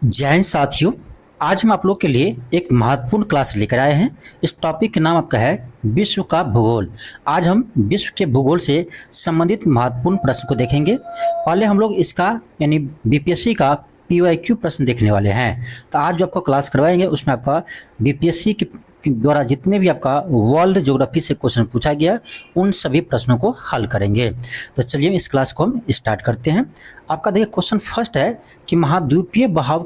जय हिंद साथियों। आज हम आप लोग के लिए एक महत्वपूर्ण क्लास लेकर आए हैं। इस टॉपिक का नाम आपका है विश्व का भूगोल। आज हम विश्व के भूगोल से संबंधित महत्वपूर्ण प्रश्न को देखेंगे। पहले हम लोग इसका यानी बीपीएससी का पीवाईक्यू प्रश्न देखने वाले हैं। तो आज जो आपको क्लास करवाएंगे उसमें आपका बीपीएससी के द्वारा जितने भी आपका वर्ल्ड ज्योग्राफी से क्वेश्चन पूछा गया उन सभी प्रश्नों को हल करेंगे। तो चलिए इस क्लास को हम स्टार्ट करते हैं। आपका देखिए क्वेश्चन फर्स्ट है कि महाद्वीपीय बहाव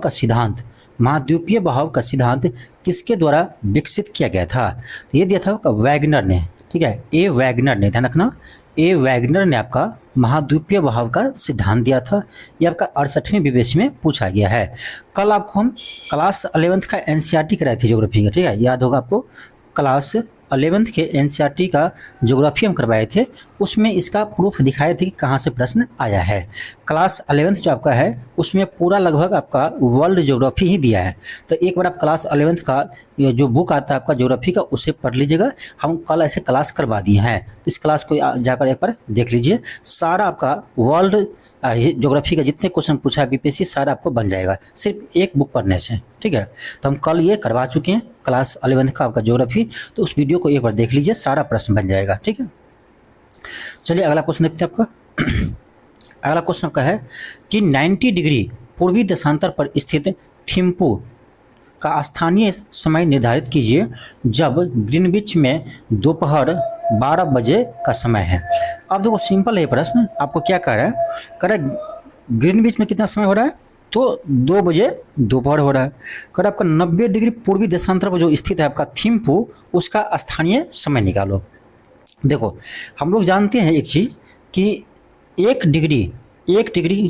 का सिद्धांत किसके द्वारा विकसित किया गया था। तो ये दिया था वैगनर ने, ठीक है, ए वैगनर ने, ध्यान रखना, ए वैगनर ने आपका महाद्वीपीय बहाव का सिद्धांत दिया था। ये आपका 68वें बीपीएससी में पूछा गया है। कल आपको हम क्लास 11th का एनसीईआरटी कराए थे ज्योग्राफी का, ठीक है, याद होगा आपको। क्लास 11th के एनसीईआरटी का ज्योग्राफी हम करवाए थे, उसमें इसका प्रूफ दिखाए थे कि कहाँ से प्रश्न आया है। क्लास 11th जो आपका है उसमें पूरा लगभग आपका वर्ल्ड ज्योग्राफी ही दिया है। तो एक बार आप क्लास 11th का ये जो बुक आता है आपका ज्योग्राफी का उसे पढ़ लीजिएगा। हम कल ऐसे क्लास करवा दिए हैं, इस क्लास को जाकर एक बार देख लीजिए। सारा आपका वर्ल्ड ज्योग्राफी का जितने क्वेश्चन पूछा है बीपीएससी सारा आपको बन जाएगा सिर्फ एक बुक पढ़ने से, ठीक है। तो हम कल ये करवा चुके हैं क्लास 11th का आपका ज्योग्राफी, तो उस वीडियो को एक बार देख लीजिए, सारा प्रश्न बन जाएगा, ठीक है। चलिए अगला क्वेश्चन देखते हैं आपका। अगला क्वेश्चन आपका है कि 90 डिग्री पूर्वी देशांतर पर स्थित थिम्पू का स्थानीय समय निर्धारित कीजिए जब ग्रीनविच में दोपहर 12 बजे का समय है। अब देखो सिंपल है प्रश्न, आपको क्या कह रहा है, कह रहा है ग्रीनविच में कितना समय हो रहा है, तो 2 बजे दोपहर हो रहा है। कह रहा है आपका 90 डिग्री पूर्वी देशांतर पर जो स्थित है आपका थिम्पू, उसका स्थानीय समय निकालो। देखो हम लोग जानते हैं एक चीज़ कि एक डिग्री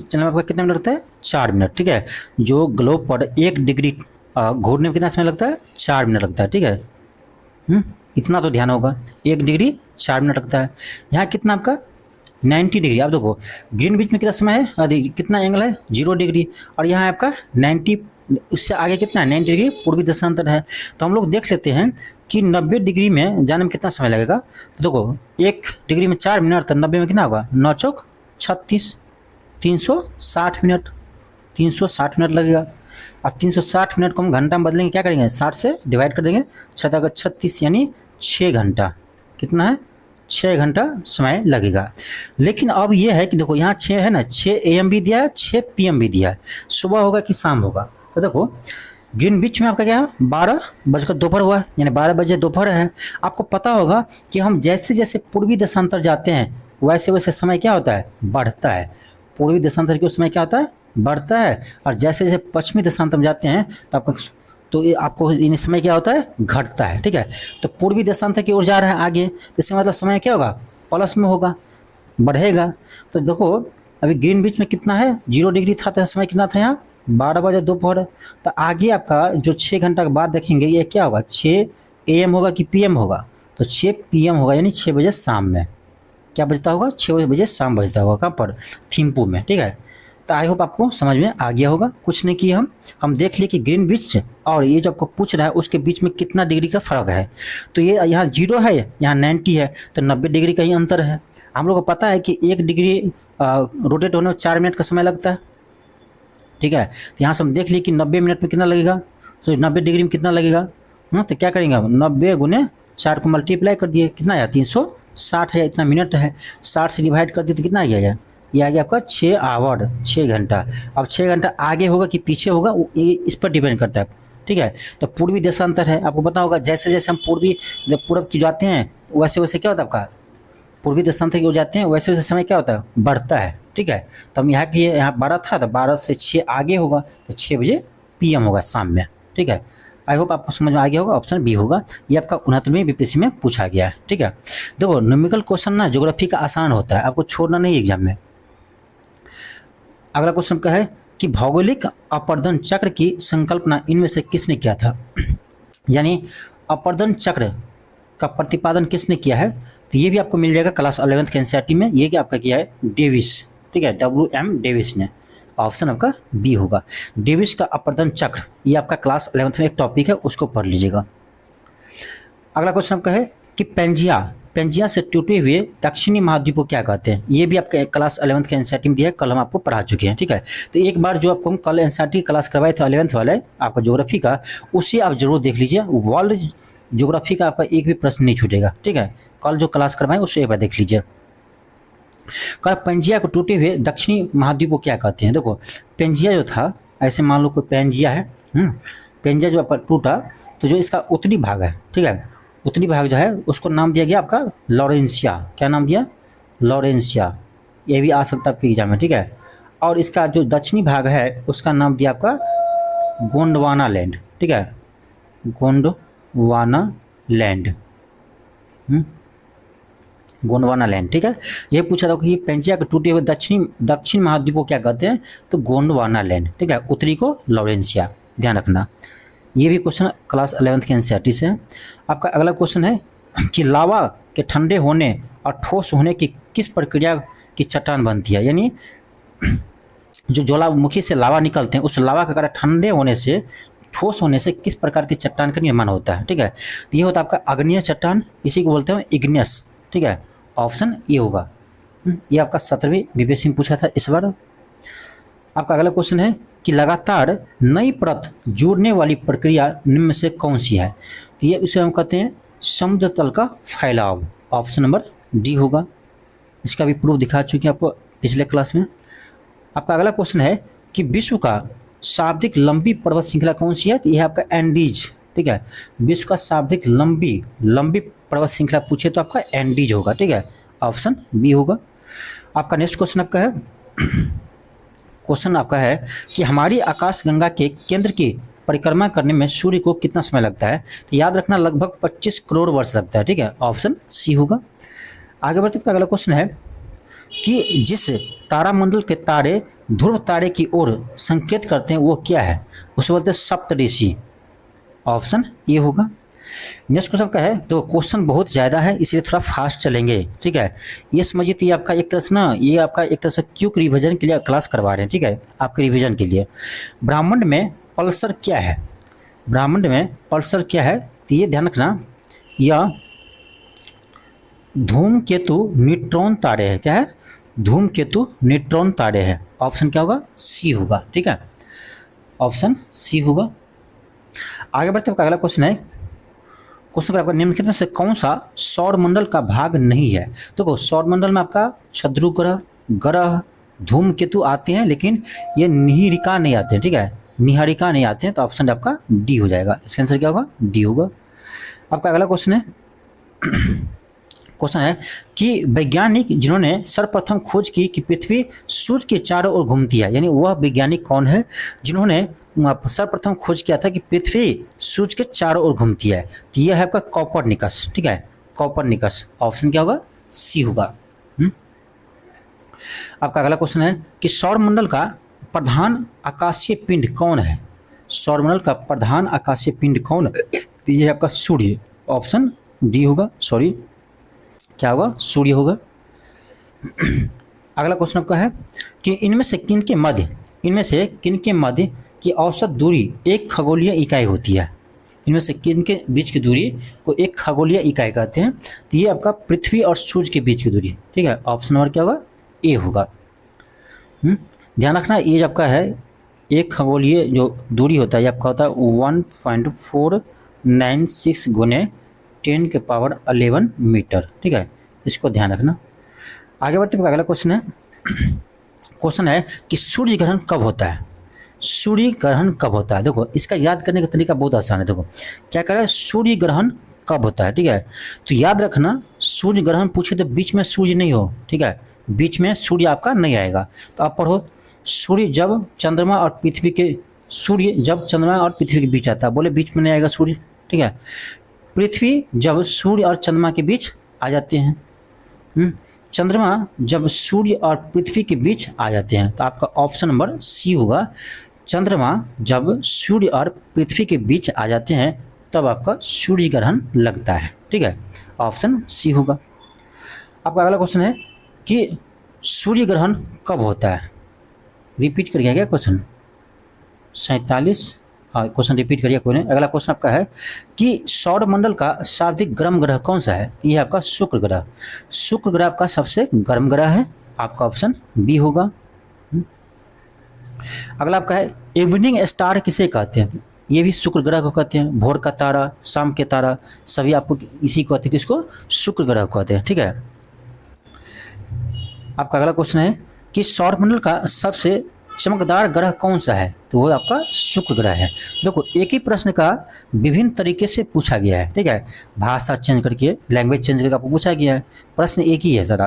चलने में आपका कितना मिनट लगता है, 4 मिनट, ठीक है। जो ग्लोब पर 1 डिग्री घूरने में कितना समय लगता है, 4 मिनट लगता है, ठीक है। इतना तो ध्यान होगा, 1 डिग्री 4 मिनट लगता है। यहाँ कितना आपका 90 डिग्री, आप देखो ग्रीनविच में कितना समय है, कितना एंगल है, 0 डिग्री, और यहाँ आपका 90, उससे आगे कितना है, 90 डिग्री पूर्वी देशांतर है। तो हम लोग देख लेते हैं कि 90 डिग्री में जाने में कितना समय लगेगा। तो देखो 1 डिग्री में 4 मिनट, तो 90 में कितना होगा, 9 चौक 36, 360 मिनट, 360 मिनट लगेगा। अब 360 मिनट को हम घंटा में बदलेंगे, क्या करेंगे, 60 से डिवाइड कर देंगे, 36 यानी 6 घंटा, कितना है, 6 घंटा समय लगेगा। लेकिन अब ये है कि देखो यहाँ 6 है ना, 6 AM भी दिया है, 6 PM भी दिया है, सुबह होगा कि शाम होगा। तो देखो ग्रीनविच में आपका क्या है, 12 बजकर दोपहर हुआ है, यानी 12 बजे दोपहर है। आपको पता होगा कि हम जैसे जैसे पूर्वी देशांतर जाते हैं वैसे वैसे समय क्या होता है, बढ़ता है। पूर्वी देशांतर के समय क्या होता है, बढ़ता है, और जैसे जैसे पश्चिमी देशांतर में जाते हैं तो आपको इन समय क्या होता है, घटता है, ठीक है। तो पूर्वी देशांतर की ओर जा रहा है आगे, तो इसका मतलब समय क्या होगा, प्लस में होगा, बढ़ेगा। तो देखो अभी ग्रीनविच में कितना है, 0 डिग्री था, तो समय कितना था यहाँ, 12 बजे दोपहर। तो आगे आपका जो 6 घंटा के बाद देखेंगे ये क्या होगा, 6 AM होगा कि PM होगा, तो 6 PM होगा, यानी 6 बजे शाम में क्या बजता होगा, 6 बजे शाम बजता होगा, कहाँ पर, थिम्पू में, ठीक है। तो आई होप आपको समझ में आ गया होगा। कुछ नहीं किया हम देख लिए कि ग्रीनविच और ये जो आपको पूछ रहा है उसके बीच में कितना डिग्री का फर्क है। तो ये यहाँ 0 है, यहाँ 90 है, तो 90 डिग्री का ही अंतर है। हम लोग को पता है कि 1 डिग्री रोटेट होने में 4 मिनट का समय लगता है, ठीक है। तो यहाँ से हम देख लिए कि 90 मिनट में कितना लगेगा, तो 90 डिग्री में कितना लगेगा, तो क्या करेंगे हम, 90 गुने 4 को मल्टीप्लाई कर दिए, कितना आया, 360 है, इतना मिनट है, 60 से डिवाइड कर दिए तो कितना आ गया, ये आ गया आपका 6 आवर, 6 घंटा। अब 6 घंटा आगे होगा कि पीछे होगा ये इस पर डिपेंड करता है, ठीक है। तो पूर्वी देशांतर है, आपको पता होगा जैसे जैसे हम पूर्व की जाते हैं वैसे वैसे क्या होता है आपका, पूर्वी देशांतर की ओर जाते हैं वैसे वैसे समय क्या होता है, बढ़ता है, ठीक है। तो हम यहाँ 12 था, तो 12 से 6 आगे होगा, तो 6 बजे PM होगा शाम में, ठीक है। आई होप आपको समझ में आ गया होगा, ऑप्शन बी होगा। ये आपका 69वें बीपीएससी में पूछा गया है, ठीक है। देखो न्यूमेरिकल क्वेश्चन ना ज्योग्राफी का आसान होता है, आपको छोड़ना नहीं एग्जाम में। अगला क्वेश्चन का है कि भौगोलिक अपर्दन चक्र की संकल्पना इनमें से किसने किया था, यानी अपर्दन चक्र का प्रतिपादन किसने किया है। तो ये भी आपको मिल जाएगा क्लास 11th के एनसीईआरटी में। ये क्या आपका किया है, डेविस, ठीक है, WM डेविस ने। ऑप्शन आपका बी होगा, डेविस का अपर्दन चक्र। ये आपका क्लास 11th में एक टॉपिक है, उसको पढ़ लीजिएगा। अगला क्वेश्चन आपका है कि पेंजिया से टूटे हुए दक्षिणी महाद्वीप को क्या कहते हैं? ये भी आपके क्लास 11th के एनसीईआरटी में दिया है, कल हम आपको पढ़ा चुके हैं, ठीक है। तो एक बार जो आपको हम कल एनसीईआरटी क्लास करवाए थे 11th वाले आपका ज्योग्राफी का, उसे आप जरूर देख लीजिए। वर्ल्ड ज्योग्राफी का आपका एक भी प्रश्न नहीं छूटेगा, ठीक है। कल जो क्लास करवाएं उसे एक बार देख लीजिए। पेंजिया को टूटे हुए दक्षिणी महाद्वीप को क्या कहते हैं? देखो पेंजिया जो था, ऐसे मान लो कोई पेंजिया है, पेंजिया जो आपका टूटा, तो जो इसका उत्तरी भाग है, ठीक है, उत्तरी भाग जो है उसको नाम दिया गया आपका लॉरेंसिया। क्या नाम दिया? लॉरेंसिया। ये भी आ सकता है आपके एग्जाम में, ठीक है। और इसका जो दक्षिणी भाग है उसका नाम दिया आपका गोंडवाना लैंड, ठीक है, गोंडवाना लैंड, गोंडवाना लैंड, ठीक है। ये पूछा था कि पेंजिया के टूटे हुए दक्षिण महाद्वीप को क्या कहते हैं? तो गोंडवाना लैंड, ठीक है। उत्तरी को लॉरेंसिया, ध्यान रखना। ये भी क्वेश्चन क्लास 11th के एनसीईआरटी से है। आपका अगला क्वेश्चन है कि लावा के ठंडे होने और ठोस होने की किस प्रक्रिया की चट्टान बनती है? यानी जो ज्वालामुखी से लावा निकलते हैं, उस लावा का कारण ठंडे होने से, ठोस होने से किस प्रकार की चट्टान का निर्माण होता है, ठीक है। तो ये होता है आपका आग्नेय चट्टान, इसी को बोलते हैं इग्नियस, ठीक है। ऑप्शन ये होगा। ये आपका 17वीं बीपीएससी में पूछा था इस बार। आपका अगला क्वेश्चन है कि लगातार नई परत जोड़ने वाली प्रक्रिया निम्न में से कौन सी है? तो ये उसे हम कहते हैं समुद्र तल का फैलाव। ऑप्शन नंबर डी होगा। इसका भी प्रूफ दिखा चुके हैं आपको पिछले क्लास में। आपका अगला क्वेश्चन है कि विश्व का सर्वाधिक लंबी पर्वत श्रृंखला कौन सी है? तो यह है आपका एंडीज, ठीक है। विश्व का सर्वाधिक लंबी पर्वत श्रृंखला पूछे तो आपका एंडीज होगा, ठीक है। ऑप्शन बी होगा। आपका नेक्स्ट क्वेश्चन आपका है कि हमारी आकाशगंगा के केंद्र की परिक्रमा करने में सूर्य को कितना समय लगता है? तो याद रखना लगभग 25 करोड़ वर्ष लगता है, ठीक है। ऑप्शन सी होगा। आगे बढ़ते अगला क्वेश्चन है कि जिस तारामंडल के तारे ध्रुव तारे की ओर संकेत करते हैं वो क्या है? उसे बोलते हैं सप्तऋषि। ऑप्शन ए होगा। नेक्स्ट क्वेश्चन का है, तो क्वेश्चन बहुत ज़्यादा है इसलिए थोड़ा फास्ट चलेंगे, ठीक है। ये समझिए तो ये आपका एक तरह से ना, ये आपका एक तरह से क्यूक रिवीजन के लिए क्लास करवा रहे हैं, ठीक है, आपके रिवीजन के लिए। ब्रह्मांड में पल्सर क्या है? ब्रह्मांड में पल्सर क्या है? तो ये ध्यान रखना, यह धूमकेतु न्यूट्रॉन तारे हैं। क्या है? धूमकेतु न्यूट्रॉन तारे हैं। ऑप्शन क्या होगा? सी होगा, ठीक है। ऑप्शन सी होगा। आगे बढ़ते हुए अगला क्वेश्चन है, क्वेश्चन का आपका निम्नलिखित में से कौन सा सौर मंडल का भाग नहीं है? तो सौर मंडल में आपका शत्रु ग्रह धूमकेतु आते हैं, लेकिन ये निहारिका नहीं आते हैं, ठीक है, निहारिका नहीं आते हैं। तो ऑप्शन आपका डी हो जाएगा। इसका आंसर क्या होगा? डी होगा। आपका अगला क्वेश्चन है कि वैज्ञानिक जिन्होंने सर्वप्रथम खोज की कि पृथ्वी सूर्य के चारों ओर घूमती है, यानी वह वैज्ञानिक कौन है जिन्होंने सर्वप्रथम खोज किया था कि पृथ्वी सूर्य के चारों ओर घूमती है? तो यह है आपका कॉपरनिकस, ठीक है, कॉपरनिकस। ऑप्शन क्या होगा? सी होगा। आपका अगला क्वेश्चन है कि सौरमंडल का प्रधान आकाशीय पिंड कौन है? सौरमंडल का प्रधान आकाशीय पिंड कौन है? तो यह है आपका सूर्य। ऑप्शन डी होगा, सॉरी, क्या होगा? सूर्य होगा। अगला क्वेश्चन आपका है कि इनमें से किन के मध्य की औसत दूरी एक खगोलीय इकाई होती है? इनमें से किन के बीच की दूरी को एक खगोलीय इकाई कहते हैं? तो ये आपका पृथ्वी और सूर्य के बीच की दूरी, ठीक है। ऑप्शन नंबर क्या होगा? ए होगा। ध्यान रखना, ये आपका है एक खगोलीय जो दूरी होता है, ये आपका होता है 1.496 गुने 10⁻11 मीटर, ठीक है, इसको ध्यान रखना। आगे बढ़ते हुए अगला क्वेश्चन है कि सूर्य ग्रहण कब होता है? सूर्य ग्रहण कब होता है? देखो इसका याद करने का तरीका बहुत आसान है। देखो क्या कह रहा है, सूर्य ग्रहण कब होता है, ठीक है। तो याद रखना, सूर्य ग्रहण पूछे तो बीच में सूर्य नहीं हो, ठीक है, बीच में सूर्य आपका नहीं आएगा। तो आप पढ़ो, सूर्य जब चंद्रमा और पृथ्वी के बीच आता है, बोले बीच में नहीं आएगा सूर्य, ठीक है। पृथ्वी जब सूर्य और चंद्रमा के बीच आ जाते हैं, चंद्रमा जब सूर्य और पृथ्वी के बीच आ जाते हैं। तो आपका ऑप्शन नंबर सी होगा। चंद्रमा जब सूर्य और पृथ्वी के बीच आ जाते हैं तब आपका सूर्य ग्रहण लगता है, ठीक है। ऑप्शन सी होगा। आपका अगला क्वेश्चन है कि सूर्य ग्रहण कब होता है? रिपीट कर गया क्या क्वेश्चन? 47, हाँ, क्वेश्चन रिपीट करिए, कोई नहीं। अगला क्वेश्चन आपका है कि सौरमंडल का सर्वाधिक गर्म ग्रह कौन सा है? ये है आपका शुक्र ग्रह। शुक्र ग्रह आपका सबसे गर्म ग्रह है, आपका ऑप्शन बी होगा। अगला आपका है इवनिंग स्टार किसे कहते हैं? ये भी शुक्र ग्रह को कहते हैं। भोर का तारा, शाम के तारा, सभी आपको इसी को कहते हैं, किसको? शुक्र ग्रह को कहते हैं, ठीक है। आपका अगला क्वेश्चन है कि सौरमंडल का सबसे चमकदार ग्रह कौन सा है? तो वो आपका शुक्र ग्रह है। देखो, एक ही प्रश्न का विभिन्न तरीके से पूछा गया है, ठीक है। भाषा चेंज करके, लैंग्वेज चेंज करके आपको पूछा गया है, प्रश्न एक ही है ज़रा।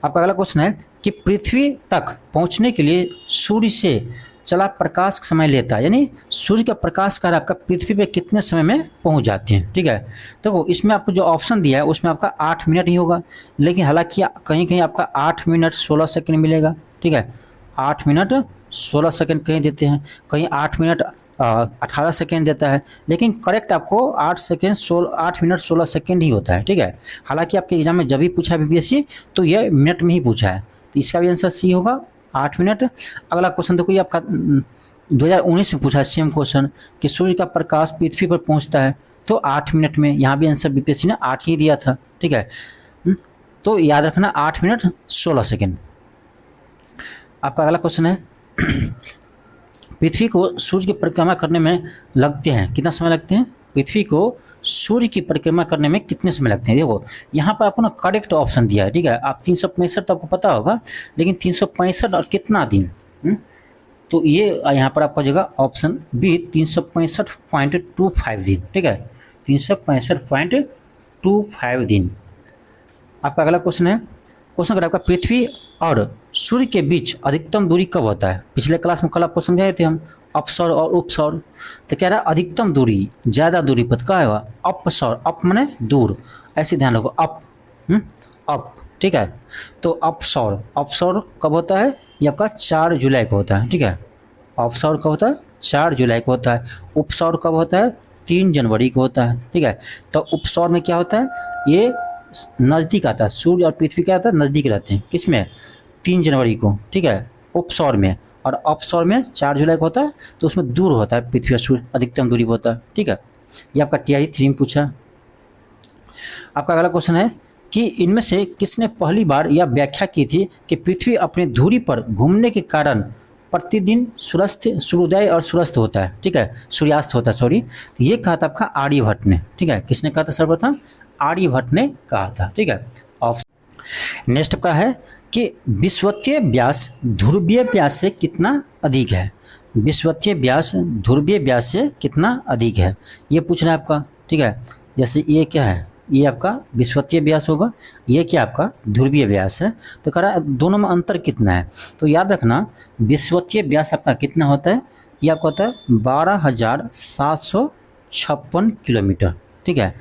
आपका अगला क्वेश्चन है कि पृथ्वी तक पहुंचने के लिए सूर्य से चला प्रकाश समय लेता है, यानी सूर्य का प्रकाश काल आपका पृथ्वी पे कितने समय में पहुंच जाते हैं, ठीक है। देखो, इसमें आपको जो ऑप्शन दिया है उसमें आपका 8 मिनट ही होगा, लेकिन हालांकि कहीं कहीं आपका 8 मिनट 16 सेकंड मिलेगा, ठीक है। 8 मिनट 16 सेकंड कहीं देते हैं, कहीं 8 मिनट 18 सेकेंड देता है, लेकिन करेक्ट आपको 8 मिनट 16 सेकेंड ही होता है, ठीक है। हालांकि आपके एग्जाम में जब भी पूछा है बीपीएससी तो ये मिनट में ही पूछा है, तो इसका भी आंसर सी होगा, 8 मिनट। अगला क्वेश्चन देखो, ये आपका 2019 में पूछा है सेम क्वेश्चन कि सूर्य का प्रकाश पृथ्वी पर पहुंचता है तो 8 मिनट में, यहाँ भी आंसर बीपीएससी ने 8 ही दिया था, ठीक है। तो याद रखना 8 मिनट 16 सेकेंड। आपका अगला क्वेश्चन है पृथ्वी को सूर्य की परिक्रमा करने में लगते हैं, कितना समय लगते हैं? पृथ्वी को सूर्य की परिक्रमा करने में कितने समय लगते हैं? देखो, यहाँ पर आपको ना करेक्ट ऑप्शन दिया है, ठीक है। आप 365 तो आपको पता होगा, लेकिन 365 और कितना दिन, तो ये यहाँ पर आपका जगह ऑप्शन बी 365.25 दिन, ठीक है। 365.25 दिन। आपका अगला क्वेश्चन है, क्वेश्चन अगर आपका पृथ्वी और सूर्य के बीच अधिकतम दूरी कब होता है? पिछले क्लास में कल आपको समझाए थे हम, अपसौर और उपसौर। तो कह रहा है अधिकतम दूरी, ज़्यादा दूरी पर क्या होगा? अपसौर, अप माने दूर, ऐसे ध्यान रखो, अप अप, ठीक है। तो अपसौर, अपसौर कब होता है? ये आपका 4 जुलाई को होता है, ठीक है। अपसौर कब होता है? 4 जुलाई को होता है। उपसौर कब होता है? 3 जनवरी को होता है, ठीक है। तो उपसौर में क्या होता है? ये नज़दीक आता है, सूर्य और पृथ्वी क्या होता है? नज़दीक रहते हैं, किसमें? 3 जनवरी को, ठीक है, उपसौर में। और अपसौर में 4 जुलाई को होता है, तो उसमें दूर होता है पृथ्वी और सूर्य, अधिकतम दूरी पर होता है, ठीक है। ये आपका TRE 3 में पूछा। आपका अगला क्वेश्चन है कि इनमें से किसने पहली बार यह व्याख्या की थी कि पृथ्वी अपनी धुरी पर घूमने के कारण प्रतिदिन सूर्योदय और सूर्यास्त होता है, ठीक है, सूर्यास्त होता है, सॉरी। तो ये कहा था आपका आर्यभट्ट ने, ठीक है। किसने कहा था सर्वप्रथम? आर्यभट्ट ने कहा था, ठीक है। ऑप्शन नेक्स्ट आपका है कि विषुवतीय व्यास ध्रुवीय व्यास से कितना अधिक है? विषुवतीय व्यास ध्रुवीय व्यास से कितना अधिक है, ये पूछ रहा है आपका, ठीक है। जैसे ये क्या है? ये आपका विषुवतीय व्यास होगा, ये क्या आपका ध्रुवीय व्यास है। तो कह रहा है दोनों में अंतर कितना है? तो याद रखना विषुवतीय व्यास आपका कितना होता है? ये आपका होता है 12,756 किलोमीटर, ठीक है।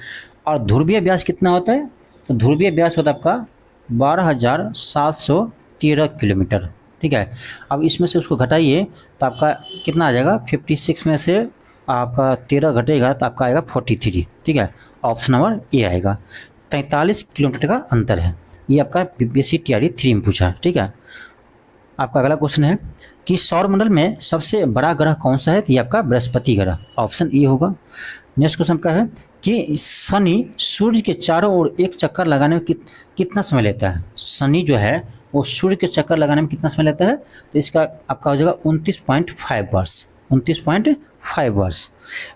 और ध्रुवीय व्यास कितना होता है? तो ध्रुवीय व्यास होता है आपका 12,713 किलोमीटर, ठीक है। अब इसमें से उसको घटाइए तो आपका कितना आ जाएगा? 56 में से आपका 13 घटेगा तो आपका आएगा 43, ठीक है। ऑप्शन नंबर ए आएगा। 43 किलोमीटर का अंतर है। ये आपका बीपीएससी TRE 3 में पूछा है, ठीक है। आपका अगला क्वेश्चन है कि सौरमंडल में सबसे बड़ा ग्रह कौन सा है? तो ये आपका बृहस्पति ग्रह, ऑप्शन ए होगा। नेक्स्ट क्वेश्चन का है कि शनि सूर्य के चारों ओर एक चक्कर लगाने में कितना समय लेता है? शनि जो है वो सूर्य के चक्कर लगाने में कितना समय लेता है? तो इसका आपका हो जाएगा 29.5 वर्ष, 29.5 वर्ष।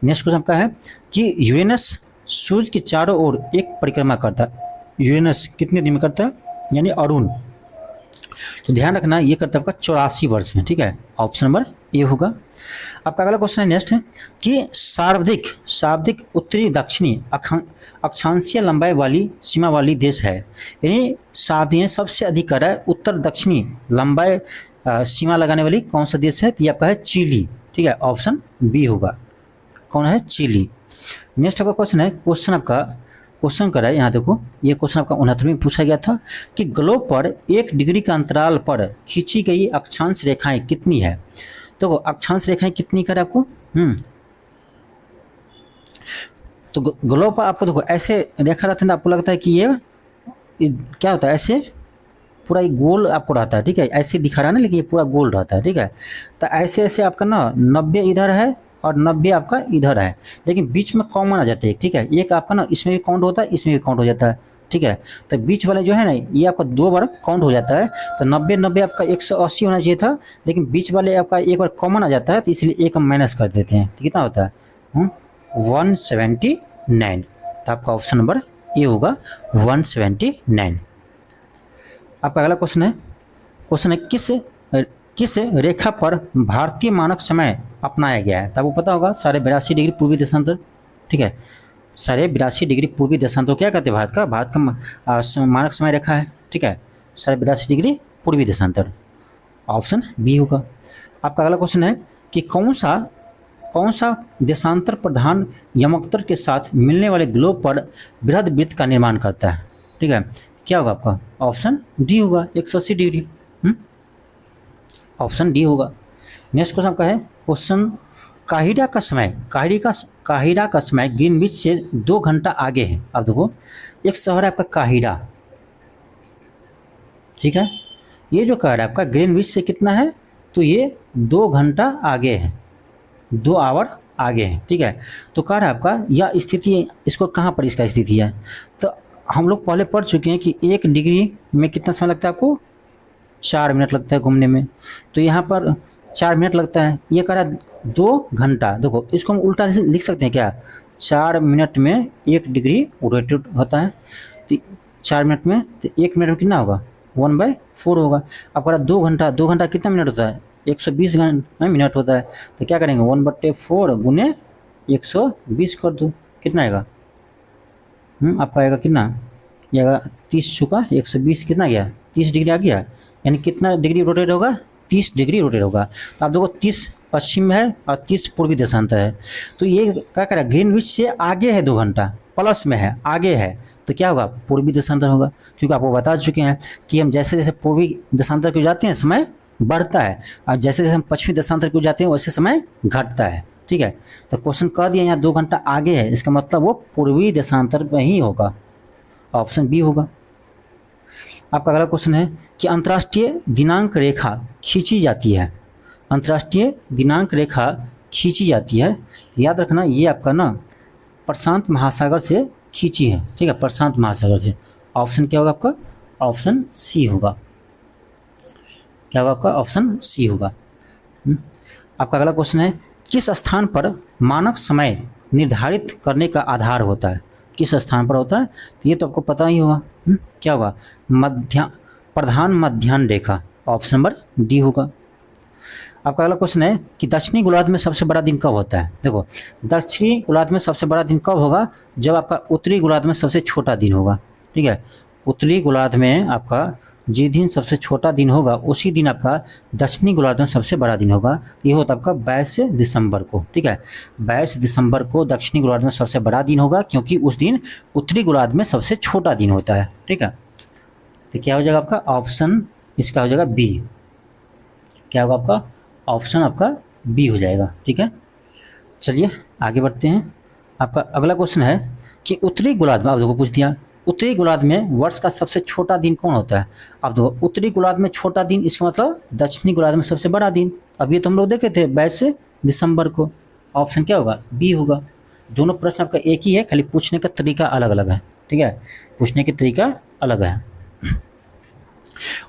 नेक्स्ट क्वेश्चन आपका है कि यूरेनस सूर्य के चारों ओर एक परिक्रमा करता है, यूरेनस कितने दिन में करता है? यानी अरुण। तो ध्यान रखना ये करता है आपका 84 वर्ष में, ठीक है। ऑप्शन नंबर ए होगा। आपका अगला क्वेश्चन है नेक्स्ट है कि शाब्दिक उत्तरी दक्षिणी अक्षांशीय लंबाई वाली सीमा वाली देश है, यानी शाब्दिक सबसे अधिक कर रहा है उत्तर दक्षिणी लंबाई सीमा लगाने वाली कौन सा देश है? तो ये आपका है चिली, ठीक है। ऑप्शन बी होगा। कौन है? चिली। नेक्स्ट आपका क्वेश्चन है, क्वेश्चन कर रहा है, यहाँ देखो, ये क्वेश्चन आपका 69 में पूछा गया था कि ग्लोब पर 1 डिग्री का अंतराल पर खींची गई अक्षांश रेखाएं कितनी है? तो अक्षांश रेखाएं कितनी कर आपको? तो ग्लोब पर आपको देखो ऐसे रेखा रहता है, आपको लगता है कि ये क्या होता है? ऐसे पूरा एक गोल आपको रहता है, ठीक है। ऐसे दिखा रहा है ना, लेकिन ये पूरा गोल रहता है, ठीक है। तो ऐसे ऐसे आपका ना 90 इधर है और 90 आपका इधर है, लेकिन बीच में कॉमन आ जाते हैं, ठीक है। एक आपका ना इसमें भी काउंट होता है, इसमें भी काउंट हो जाता है, ठीक है। तो बीच वाले जो है ना ये आपका 2 बार काउंट हो जाता है, तो 90 90 आपका 180 होना चाहिए था, लेकिन बीच वाले आपका एक बार कॉमन आ जाता है, तो इसलिए एक हम माइनस कर देते हैं, तो कितना होता है 179। तो आपका ऑप्शन नंबर ए होगा 179। आपका अगला क्वेश्चन है किस रेखा पर भारतीय मानक समय अपनाया गया है। तो आपको पता होगा 82.5 डिग्री पूर्वी देशांतर, ठीक है। 82.5 डिग्री पूर्वी देशांतर क्या कहते हैं, भारत का मानक समय रेखा है, ठीक है। 82.5 डिग्री पूर्वी देशांतर, ऑप्शन बी होगा। आपका अगला क्वेश्चन है कि कौन सा देशांतर प्रधान यमकतर के साथ मिलने वाले ग्लोब पर बृहद वृत्त का निर्माण करता है, ठीक है। क्या होगा आपका, ऑप्शन डी होगा 180 डिग्री, ऑप्शन डी होगा। नेक्स्ट क्वेश्चन आपका है क्वेश्चन काहिरा का समय ग्रीनविच से 2 घंटा आगे है। अब देखो एक शहर है आपका काहिरा, ठीक है। ये जो कह रहा है आपका ग्रीनविच से कितना है, तो ये 2 घंटा आगे है, 2 आवर आगे है, ठीक है। तो कह रहा है आपका यह स्थिति, इसको कहाँ पर इसका स्थिति है, तो हम लोग पहले पढ़ चुके हैं कि 1 डिग्री में कितना समय लगता है आपको, 4 मिनट लगता है घूमने में, तो यहाँ पर 4 मिनट लगता है। ये कह रहा है 2 घंटा, देखो इसको हम उल्टा लिख सकते हैं क्या, 4 मिनट में 1 डिग्री रोटेट होता है, तो 4 मिनट में, तो 1 मिनट में कितना होगा 1/4 होगा। अब कह रहा 2 घंटा कितना मिनट होता है, 120 मिनट होता है, तो क्या करेंगे 1/4 गुने 120 कर दो, कितना आएगा आपका आएगा कितना, ये आएगा 30 चुका 120 कितना गया 30 डिग्री आ गया, यानी कितना डिग्री रोटेट होगा 30 डिग्री रोटेट होगा। तो आप देखो 30 पश्चिम में है और 30 पूर्वी देशांतर है, तो ये क्या कह रहा है ग्रीनविच से आगे है 2 घंटा, प्लस में है आगे है, तो क्या होगा पूर्वी देशांतर होगा, क्योंकि आपको बता चुके हैं कि हम जैसे जैसे पूर्वी देशांतर को जाते हैं समय बढ़ता है, और जैसे जैसे हम पश्चिमी देशांतर को जाते हैं वैसे समय घटता है, ठीक है। तो क्वेश्चन कह दिया यहाँ 2 घंटा आगे है, इसका मतलब वो पूर्वी देशांतर में ही होगा, ऑप्शन बी होगा। आपका अगला क्वेश्चन है कि अंतर्राष्ट्रीय दिनांक रेखा खींची जाती है, अंतर्राष्ट्रीय दिनांक रेखा खींची जाती है, याद रखना ये आपका ना प्रशांत महासागर से खींची है, ठीक है, प्रशांत महासागर से। ऑप्शन क्या होगा आपका, ऑप्शन सी होगा, क्या होगा आपका, ऑप्शन सी होगा। आपका अगला क्वेश्चन है किस स्थान पर मानक समय निर्धारित करने का आधार होता है, किस स्थान पर होता है, तो ये तो आपको पता ही होगा, क्या होगा प्रधान मध्याह्न रेखा, ऑप्शन नंबर डी होगा। आपका अगला क्वेश्चन है कि दक्षिणी गोलार्ध में सबसे बड़ा दिन कब होता है। देखो दक्षिणी गोलार्ध में सबसे बड़ा दिन कब होगा, जब आपका उत्तरी गोलार्ध में सबसे छोटा दिन होगा, ठीक है। उत्तरी गोलार्ध में आपका जिस दिन सबसे छोटा दिन होगा उसी दिन आपका दक्षिणी गोलार्ध में सबसे बड़ा दिन होगा, ये होता है आपका 22 दिसंबर को, ठीक है। 22 दिसंबर को दक्षिणी गोलार्ध में सबसे बड़ा दिन होगा, क्योंकि उस दिन उत्तरी गोलार्ध में सबसे छोटा दिन होता है, ठीक है। तो क्या हो जाएगा आपका ऑप्शन, इसका हो जाएगा बी, क्या होगा आपका ऑप्शन आपका बी हो जाएगा, ठीक है। चलिए आगे बढ़ते हैं। आपका अगला क्वेश्चन है कि उत्तरी गोलार्ध में, आप देखो पूछ दिया उत्तरी गोलार्ध में वर्ष का सबसे छोटा दिन कौन होता है। अब देखो उत्तरी गोलार्ध में छोटा दिन, इसका मतलब दक्षिणी गोलार्ध में सबसे बड़ा दिन, अब ये तो हम लोग देखे थे 22 दिसंबर को, ऑप्शन क्या होगा बी होगा। दोनों प्रश्न आपका एक ही है, खाली पूछने का तरीका अलग अलग है, ठीक है, पूछने का तरीका अलग है।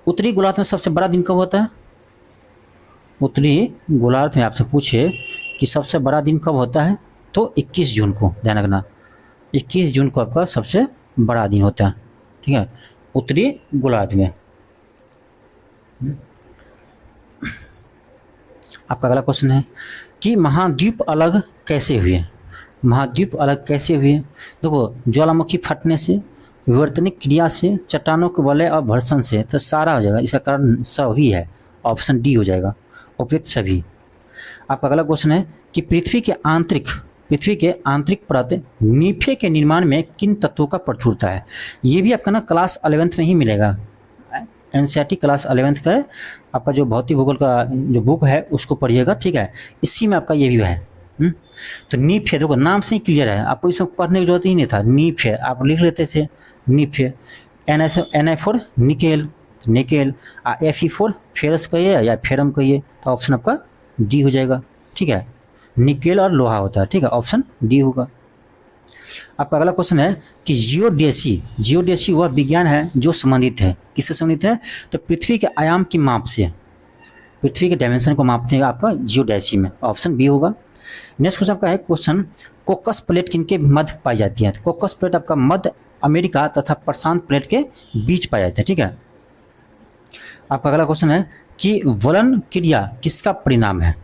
उत्तरी गोलार्ध में सबसे बड़ा दिन कब होता है, उत्तरी गोलार्ध में आपसे पूछे कि सबसे बड़ा दिन कब होता है, तो 21 जून को, ध्यान रखना 21 जून को आपका सबसे बड़ा दिन होता है, ठीक है, उत्तरी गोलार्ध में। आपका अगला क्वेश्चन है कि महाद्वीप अलग कैसे हुए, महाद्वीप अलग कैसे हुए। देखो ज्वालामुखी फटने से, विवर्तनिक क्रिया से, चट्टानों के वलय और घर्षण से, तो सारा हो जाएगा, इसका कारण सभी है, ऑप्शन डी हो जाएगा, उपयुक्त सभी। आपका अगला क्वेश्चन है कि पृथ्वी के आंतरिक परत नीफे के निर्माण में किन तत्वों का प्रचुरता है। ये भी आपका ना क्लास 11th में ही मिलेगा, एनसीईआरटी क्लास 11th का है, आपका जो भौतिक भूगोल का जो बुक है उसको पढ़िएगा, ठीक है, इसी में आपका ये भी है। तो नीफे देखो नाम से ही क्लियर है, आपको इसमें पढ़ने की जरूरत ही नहीं था, नीफे आप लिख लेते थे, नीफे Na4 निकेल, Fe4 फेरस कहिए या फेरम कहिए, तो ऑप्शन आपका डी हो जाएगा, ठीक है, निकेल और लोहा होता है, ठीक है, ऑप्शन डी होगा। आपका अगला क्वेश्चन है कि जियोडेसी वह विज्ञान है जो संबंधित है, किससे संबंधित है? तो पृथ्वी के आयाम की माप से, पृथ्वी के डायमेंशन को मापते हैं आपका जियोडेसी में, ऑप्शन बी होगा। नेक्स्ट क्वेश्चन आपका है क्वेश्चन कोकस प्लेट किनके मध्य पाई जाती है? तो कोकस प्लेट आपका मध्य अमेरिका तथा प्रशांत प्लेट के बीच पाया जाता है, ठीक है। आपका अगला क्वेश्चन है कि वलन क्रिया किसका परिणाम है?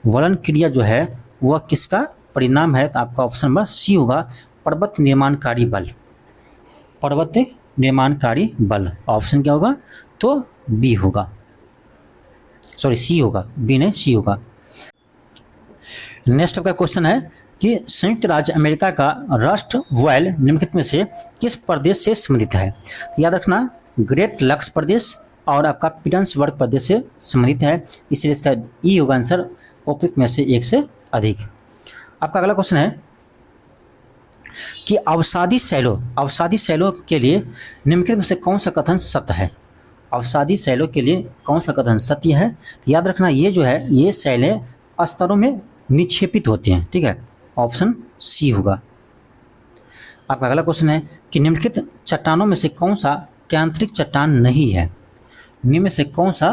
वलन क्रिया जो है वह किसका परिणाम है? तो आपका ऑप्शन नंबर सी होगा, पर्वत निर्माणकारी बल, पर्वत निर्माणकारी बल, ऑप्शन क्या होगा? तो बी होगा, सॉरी सी होगा, बी नहीं सी होगा। नेक्स्ट आपका क्वेश्चन है कि संयुक्त राज्य अमेरिका का राष्ट्र वॉयल निम्नलिखित में से किस प्रदेश से संबंधित है? याद रखना, ग्रेट लक्स प्रदेश और आपका पीटर्सबर्ग प्रदेश से संबंधित है, इसलिए इसका ई होगा आंसर, उपयुक्त में से एक से अधिक। आपका अगला क्वेश्चन है कि अवसादी शैलों के लिए निम्नलिखित में से कौन सा कथन सत्य है? अवसादी शैलों के लिए कौन सा कथन सत्य है? तो याद रखना, ये जो है ये शैलें स्तरों में निक्षेपित होती हैं, ठीक है, ऑप्शन सी होगा। आपका अगला क्वेश्चन है कि निम्नलिखित चट्टानों में से कौन सा कायांतरिक चट्टान नहीं है? निम्न में से कौन सा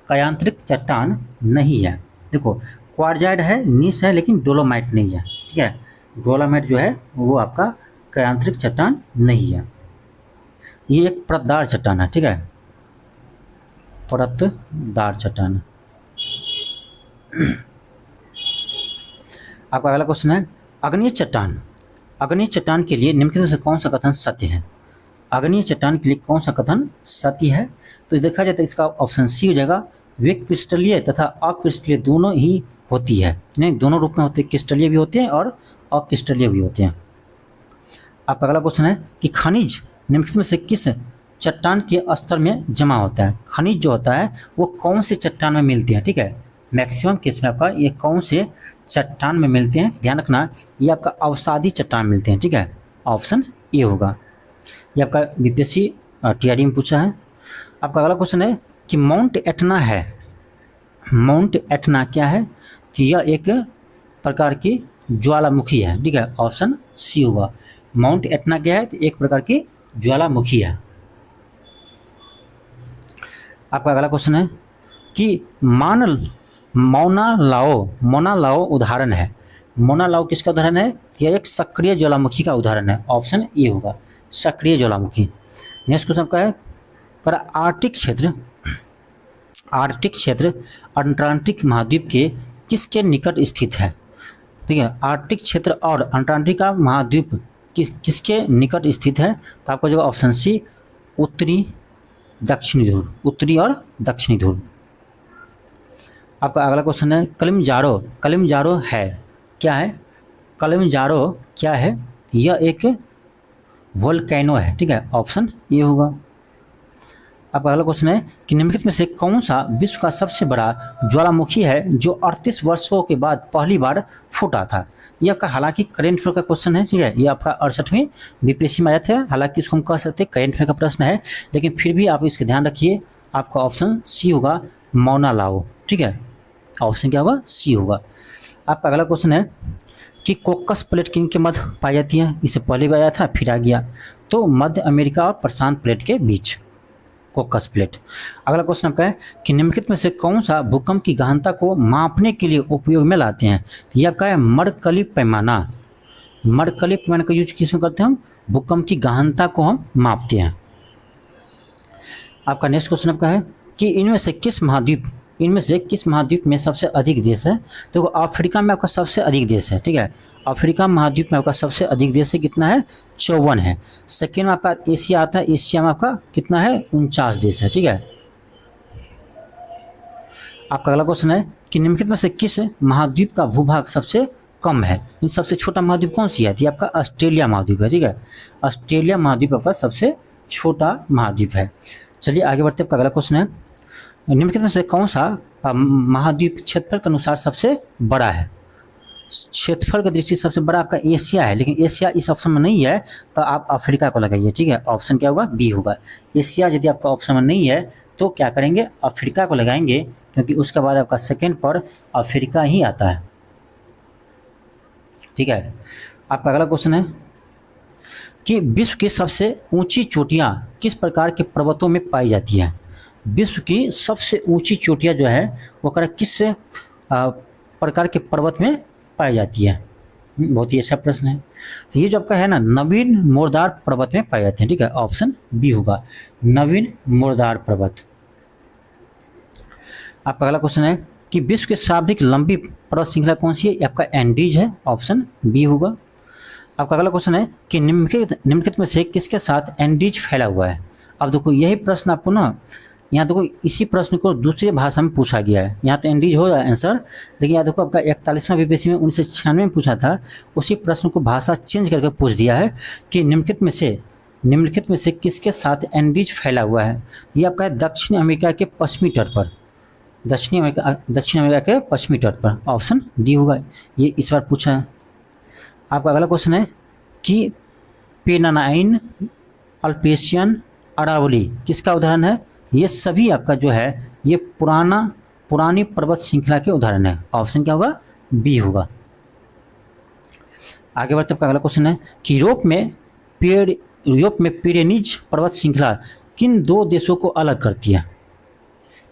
कायांतरिक चट्टान नहीं है? देखो, क्वार्जाइट है, नीस है, लेकिन डोलोमाइट नहीं है, ठीक है। डोलोमाइट जो है वो आपका कायांतरिक चट्टान नहीं है, ये एक परतदार चट्टान है, ठीक है, परतदार चट्टान। आपका अगला क्वेश्चन है अग्निय चट्टान के लिए निम्नलिखित में से कौन सा कथन सत्य है? अग्निय चट्टान के लिए कौन सा कथन सत्य है? तो देखा जाए तो इसका ऑप्शन सी हो जाएगा, वे क्रिस्टलीय तथा अक्रिस्टलीय दोनों ही होती है, नहीं दोनों रूप में होते हैं, क्रिस्टलीय भी होते हैं और अक्रिस्टलीय भी होते हैं। आपका अगला क्वेश्चन है कि खनिज निम्नलिखित में से किस चट्टान के स्तर में जमा होता है? खनिज जो होता है वो कौन से चट्टान में मिलते हैं, ठीक है, मैक्सिमम केस में आपका ये कौन से चट्टान में मिलते हैं? ध्यान रखना, ये आपका अवसादी चट्टान मिलते हैं, ठीक है, ऑप्शन ए होगा। ये आपका बीपीएससी टीआरडी में पूछा है। आपका अगला क्वेश्चन है कि माउंट एटना क्या है? कि यह एक प्रकार की ज्वालामुखी है, ठीक है, ऑप्शन सी होगा। माउंट एटना क्या है? तो एक प्रकार की ज्वालामुखी है। आपका अगला क्वेश्चन है कि मौना लाओ उदाहरण है। मौना लाओ किसका उदाहरण है? यह एक सक्रिय ज्वालामुखी का उदाहरण है, ऑप्शन ए होगा, सक्रिय ज्वालामुखी। नेक्स्ट क्वेश्चन का है आर्कटिक क्षेत्र अंटार्कटिक महाद्वीप के किसके निकट स्थित है? ठीक है, आर्कटिक क्षेत्र और अंटार्कटिका महाद्वीप किसके निकट स्थित है? तो आपको जो ऑप्शन सी, उत्तरी और दक्षिणी ध्रुव। आपका अगला क्वेश्चन है कलिमंजारो है क्या है? कलिमंजारो क्या है? यह एक वोल्केनो है, ठीक है, ऑप्शन ये होगा। आपका अगला क्वेश्चन है कि निम्नलिखित में से कौन सा विश्व का सबसे बड़ा ज्वालामुखी है जो 38 वर्षों के बाद पहली बार फूटा था? यह आपका हालांकि करेंट अफेयर का क्वेश्चन है, ठीक है, ये आपका 68वें बीपीएससी में आया था। हालांकि इसको हम कह सकते हैं करेंट अफेयर का प्रश्न है, लेकिन फिर भी आप इसके ध्यान रखिए, आपका ऑप्शन सी होगा, मौना लाओ, ठीक है, ऑप्शन क्या होगा? सी होगा। आपका अगला क्वेश्चन है कि कोकस प्लेट किन के मध्य पाई जाती है? इससे पहले भी आया था, फिर आ गया, तो मध्य अमेरिका और प्रशांत प्लेट के बीच कोकस प्लेट। अगला क्वेश्चन आपका है कि निम्नलिखित में से कौन सा भूकंप की गहनता को मापने के लिए उपयोग में लाते हैं? ये आपका है मरकली पैमाना। मरकली पैमाना का यूज किस में करते हैं? हम भूकंप की गहनता को हम मापते हैं। आपका नेक्स्ट क्वेश्चन आपका है कि इनमें से किस महाद्वीप में सबसे अधिक देश है? तो अफ्रीका में आपका सबसे अधिक देश है, ठीक है, अफ्रीका महाद्वीप में आपका सबसे अधिक देश है, कितना है? 54 है। सेकेंड में आपका एशिया आता है, एशिया में आपका कितना है? 49 देश है, ठीक है। आपका अगला क्वेश्चन है कि निम्नलिखित में से किस महाद्वीप का भूभाग सबसे कम है? सबसे छोटा महाद्वीप कौन सी है? ये आपका ऑस्ट्रेलिया महाद्वीप है, ठीक है, ऑस्ट्रेलिया महाद्वीप आपका सबसे छोटा महाद्वीप है। चलिए आगे बढ़ते हैं। आपका अगला क्वेश्चन है निम्नलिखित में से कौन सा महाद्वीप क्षेत्रफल के अनुसार सबसे बड़ा है? क्षेत्रफल की दृष्टि सबसे बड़ा आपका एशिया है, लेकिन एशिया इस ऑप्शन में नहीं है, तो आप अफ्रीका को लगाइए, ठीक है, ऑप्शन क्या होगा? बी होगा। एशिया यदि आपका ऑप्शन में नहीं है तो क्या करेंगे? अफ्रीका को लगाएंगे, क्योंकि उसके बाद आपका सेकेंड पर अफ्रीका ही आता है। ठीक है। आपका अगला क्वेश्चन है कि विश्व की सबसे ऊंची चोटियां किस प्रकार के पर्वतों में पाई जाती हैं। विश्व की सबसे ऊंची चोटियां जो है वो किस प्रकार के पर्वत में पाई जाती है। बहुत ही अच्छा प्रश्न है। तो ये जो आपका है ना, नवीन मोरदार पर्वत में पाए जाते हैं। ठीक है, ऑप्शन बी होगा, नवीन मोरदार पर्वत। आपका अगला क्वेश्चन है कि विश्व की सर्वाधिक लंबी पर्वत श्रृंखला कौन सी है। आपका एंडीज है, ऑप्शन बी होगा। आपका अगला क्वेश्चन है कि निम्नलिखित में से किसके साथ एंडीज फैला हुआ है। अब देखो यही प्रश्न आपको ना, यहाँ देखो इसी प्रश्न को दूसरी भाषा में पूछा गया है। यहाँ तो एंडीज हो आंसर, लेकिन यहाँ देखो आपका 41वां बीपीएससी में 1996 में पूछा था, उसी प्रश्न को भाषा चेंज करके पूछ दिया है कि निम्नलिखित में से किसके साथ एंडीज फैला हुआ है। ये आपका है दक्षिण अमेरिका के पश्चिमी तट पर, दक्षिण अमेरिका के पश्चिमी तट पर, ऑप्शन डी होगा। ये इस बार पूछा है। आपका अगला क्वेश्चन है कि पेनानाइन, अल्पेशियन, अरावली किसका उदाहरण है। ये सभी आपका जो है ये पुरानी पर्वत श्रृंखला के उदाहरण है। ऑप्शन क्या होगा, बी होगा। आगे बढ़ते आपका अगला क्वेश्चन है कि यूरोप में पिरेनीज पर्वत श्रृंखला किन दो देशों को अलग करती है।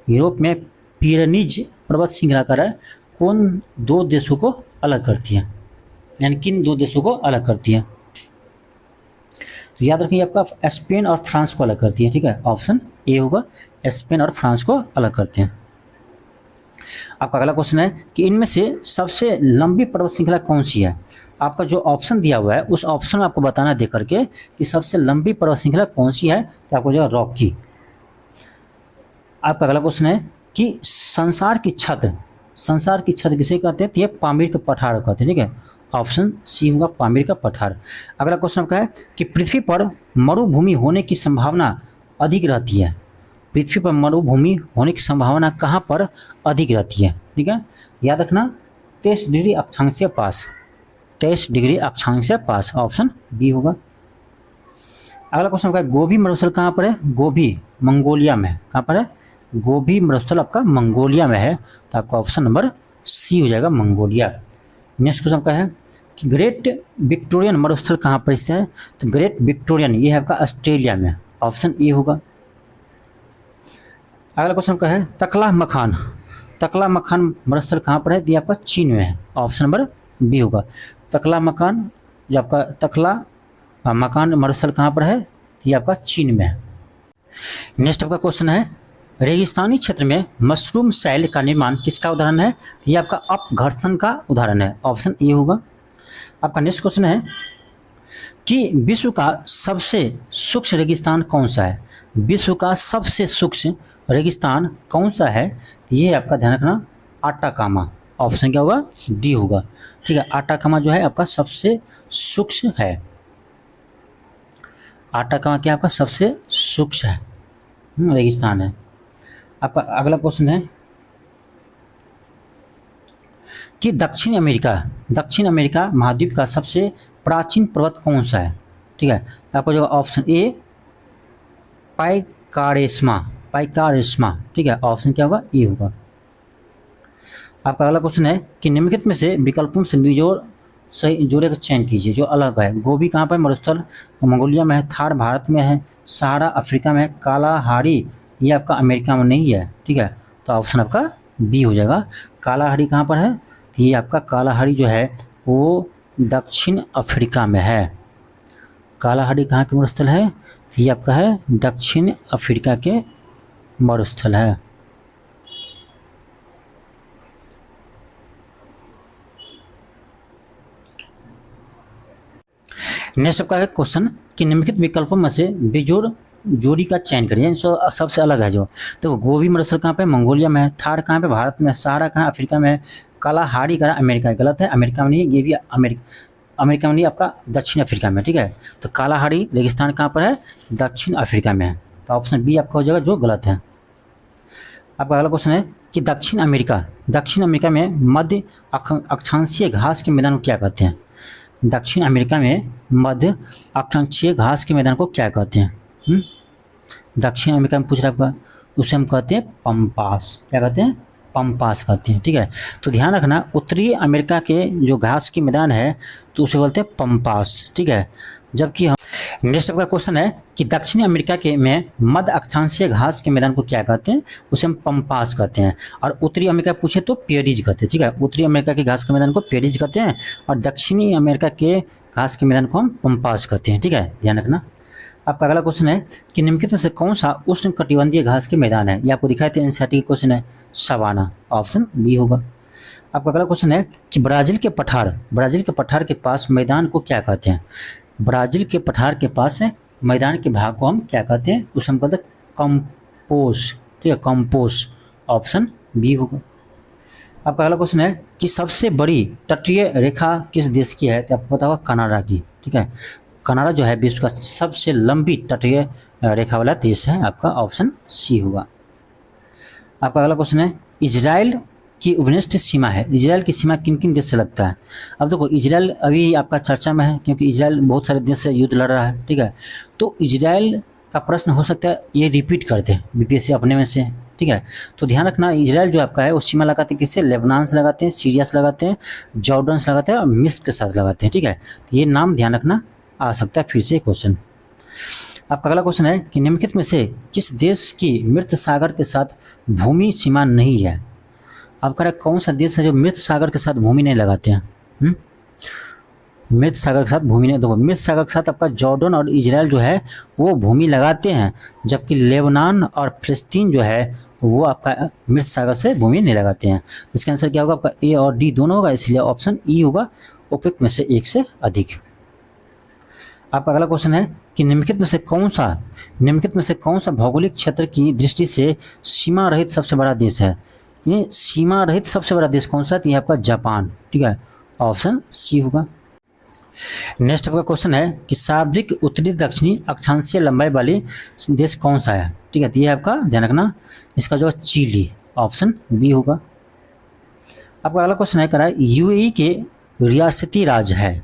यूरोप में पिरेनीज पर्वत श्रृंखला कौन दो देशों को अलग करती है, यानी किन दो देशों को अलग करती है। तो याद रखिए आपका स्पेन और फ्रांस को अलग करती है। ठीक है, ऑप्शन ए होगा, स्पेन और फ्रांस को अलग करते हैं। आपका अगला क्वेश्चन है कि इनमें से सबसे लंबी पर्वत श्रृंखला कौन सी है। आपका जो ऑप्शन दिया हुआ है उस ऑप्शन में आपको बताना दे करके कि सबसे लंबी पर्वत श्रृंखला कौन सी है, तो आपको जो रॉकी। आपका अगला क्वेश्चन है कि संसार की छत किसे कहते हैं, तो ये पामीर का पठार कहते हैं। ठीक है, ऑप्शन सी होगा, पामीर का पठार। अगला क्वेश्चन आपका है कि पृथ्वी पर मरुभूमि होने की संभावना अधिक रहती है। पृथ्वी पर मरुभूमि होने की संभावना कहाँ पर अधिक रहती है। ठीक है, याद रखना 23 डिग्री अक्षांश से पास, 23 डिग्री अक्षांश से पास, ऑप्शन बी होगा। अगला क्वेश्चन आपका गोबी मरुस्थल कहाँ पर है। गोबी मंगोलिया में है। कहाँ पर है, गोबी मरुस्थल आपका मंगोलिया में है, तो आपका ऑप्शन नंबर सी हो जाएगा, मंगोलिया। नेक्स्ट क्वेश्चन आपका है कि ग्रेट विक्टोरियन मरुस्थल कहाँ पर स्थित है, तो ग्रेट विक्टोरियन ये है आपका ऑस्ट्रेलिया में, ऑप्शन ए होगा। अगला क्वेश्चन आपका है तकला मखान मरुस्थल कहाँ पर है, ये आपका चीन में है, ऑप्शन नंबर बी होगा। तकला मकान जो आपका तकला मकान मरुस्थल कहाँ पर है, ये आपका चीन में है। नेक्स्ट आपका क्वेश्चन है रेगिस्तानी क्षेत्र में मशरूम शैल का निर्माण किसका उदाहरण है, ये आपका अपघर्षण का उदाहरण है, ऑप्शन ए होगा। आपका नेक्स्ट क्वेश्चन है कि विश्व का सबसे सूक्ष्म रेगिस्तान कौन सा है। विश्व का सबसे सूक्ष्म रेगिस्तान कौन सा है, ये आपका ध्यान रखना आटाकामा, ऑप्शन क्या होगा, डी होगा। ठीक है, आटाकामा जो है आपका सबसे सूक्ष्म है। आटाकामा क्या आपका सबसे सूक्ष्म है रेगिस्तान है। आपका अगला क्वेश्चन है कि दक्षिण अमेरिका महाद्वीप का सबसे प्राचीन पर्वत कौन सा है। ठीक है, आपको जो ऑप्शन ए पाइकारेस्मा, ठीक है, ऑप्शन क्या होगा, ए होगा। आपका अगला क्वेश्चन है कि निम्नलिखित में से विकल्पों से बिजोड़ सही जोड़े का चयन कीजिए जो अलग है। गोबी कहाँ पर मरुस्थल मंगोलिया में है, थार भारत में है, सहारा अफ्रीका में है, कालाहारी ये आपका अमेरिका में नहीं है। ठीक है, तो ऑप्शन आपका बी हो जाएगा। कालाहारी कहाँ पर है, तो ये आपका कालाहारी जो है वो दक्षिण अफ्रीका में है। कालाहारी कहाँ के मरुस्थल है, तो ये आपका है दक्षिण अफ्रीका के मरुस्थल है। नेक्स्ट आपका है क्वेश्चन कि निम्नलिखित विकल्पों में से बेजोड़ जोड़ी का चयन करिए, सबसे अलग है जो। तो गोबी मरुस्थल कहाँ पे, मंगोलिया में है, थार कहाँ पे, भारत में है, सहारा कहाँ, अफ्रीका में है, कालाहारी कहाँ, अमेरिका, गलत है, अमेरिका में नहीं है, ये भी अमेरिका में नहीं, आपका दक्षिण अफ्रीका में। ठीक है, तो कालाहारी रेगिस्तान कहाँ पर है, दक्षिण अफ्रीका में है, तो ऑप्शन बी आपका हो जाएगा जो गलत है। आपका अगला क्वेश्चन है कि दक्षिण अमेरिका में मध्य अक्षांशीय घास के मैदान को क्या कहते हैं। दक्षिण अमेरिका में मध्य अक्षांशीय घास के मैदान को क्या कहते हैं। दक्षिण अमेरिका में पूछ रहा है, उसे हम कहते हैं पम्पास। क्या कहते हैं, पम्पास कहते हैं। ठीक है, तो ध्यान रखना उत्तरी अमेरिका के जो घास के मैदान है तो उसे बोलते हैं पम्पास। ठीक है, जबकि हम नेक्स्ट आपका क्वेश्चन है कि दक्षिणी अमेरिका के में मध्य अक्षांशीय घास के मैदान को क्या कहते हैं, उसे हम पम्पास कहते हैं। और उत्तरी अमेरिका पूछे तो पेरीज कहते हैं। ठीक है, उत्तरी अमेरिका के घास के मैदान को पेरीज कहते हैं और दक्षिणी अमेरिका के घास के मैदान को हम पम्पास कहते हैं। ठीक है, ध्यान रखना। आपका अगला क्वेश्चन है कि निम्नलिखित में से कौन सा उष्ण कटिबंधीय घास के मैदान है। ये आपको दिखाई थे एनसीईआरटी का क्वेश्चन है, सवाना, ऑप्शन बी होगा। आपका अगला क्वेश्चन है कि ब्राजील के पठार के पास मैदान को क्या कहते हैं। ब्राजील के पठार के पास मैदान के भाग को हम क्या कहते हैं, उसे हम कहते हैं कंपोस। ठीक है, कंपोस, ऑप्शन बी होगा। आपका अगला क्वेश्चन है कि सबसे बड़ी तटीय रेखा किस देश की है, तो आपको पता होगा कनाडा की। ठीक है, कनाडा जो है विश्व का सबसे लंबी तटीय रेखा वाला देश है, आपका ऑप्शन सी होगा। आपका अगला क्वेश्चन है इजराइल की उपनिष्ठ सीमा है, इजराइल की सीमा किन किन देश से लगता है। अब देखो इजराइल अभी आपका चर्चा में है क्योंकि इजराइल बहुत सारे देश से युद्ध लड़ रहा है। ठीक है, तो इजराइल का प्रश्न हो सकता है ये रिपीट कर दे बीपीएससी अपने में से। ठीक है, तो ध्यान रखना इजराइल जो आपका है वो सीमा लगाते हैं किससे, लेबनान से लगाते हैं, सीरिया से लगाते हैं, जॉर्डन से लगाते हैं और मिस्र के साथ लगाते हैं। ठीक है, तो ये नाम ध्यान रखना आ सकता है फिर से क्वेश्चन। आपका अगला क्वेश्चन है कि निम्नलिखित में से किस देश की मृत सागर के साथ भूमि सीमा नहीं है। आप कह रहे कौन सा देश है जो मृत सागर के साथ भूमि नहीं लगाते हैं। मृत सागर के साथ भूमि नहीं, देखो मृत सागर के साथ आपका जॉर्डन और इजराइल जो है वो भूमि लगाते हैं, जबकि लेबनान और फिलिस्तीन जो है वो आपका मृत सागर से भूमि नहीं लगाते हैं। इसका आंसर क्या होगा, आपका ए और डी दोनों होगा, इसलिए ऑप्शन ई होगा, उपयुक्त में से एक से अधिक। आपका अगला क्वेश्चन है कि निम्नलिखित में से कौन सा भौगोलिक क्षेत्र की दृष्टि से सीमा रहित सबसे बड़ा देश है। ये सीमा रहित सबसे बड़ा देश कौन सा है, तो ये आपका जापान। ठीक है, ऑप्शन सी होगा। नेक्स्ट आपका क्वेश्चन है कि शाब्दिक उत्तरी दक्षिणी अक्षांशीय लंबाई वाली देश कौन सा है। ठीक है, तो ये आपका ध्यान रखना, इसका जो है चिली, ऑप्शन बी होगा। आपका अगला क्वेश्चन है, कह रहा है यूएई के रियासती राज्य है,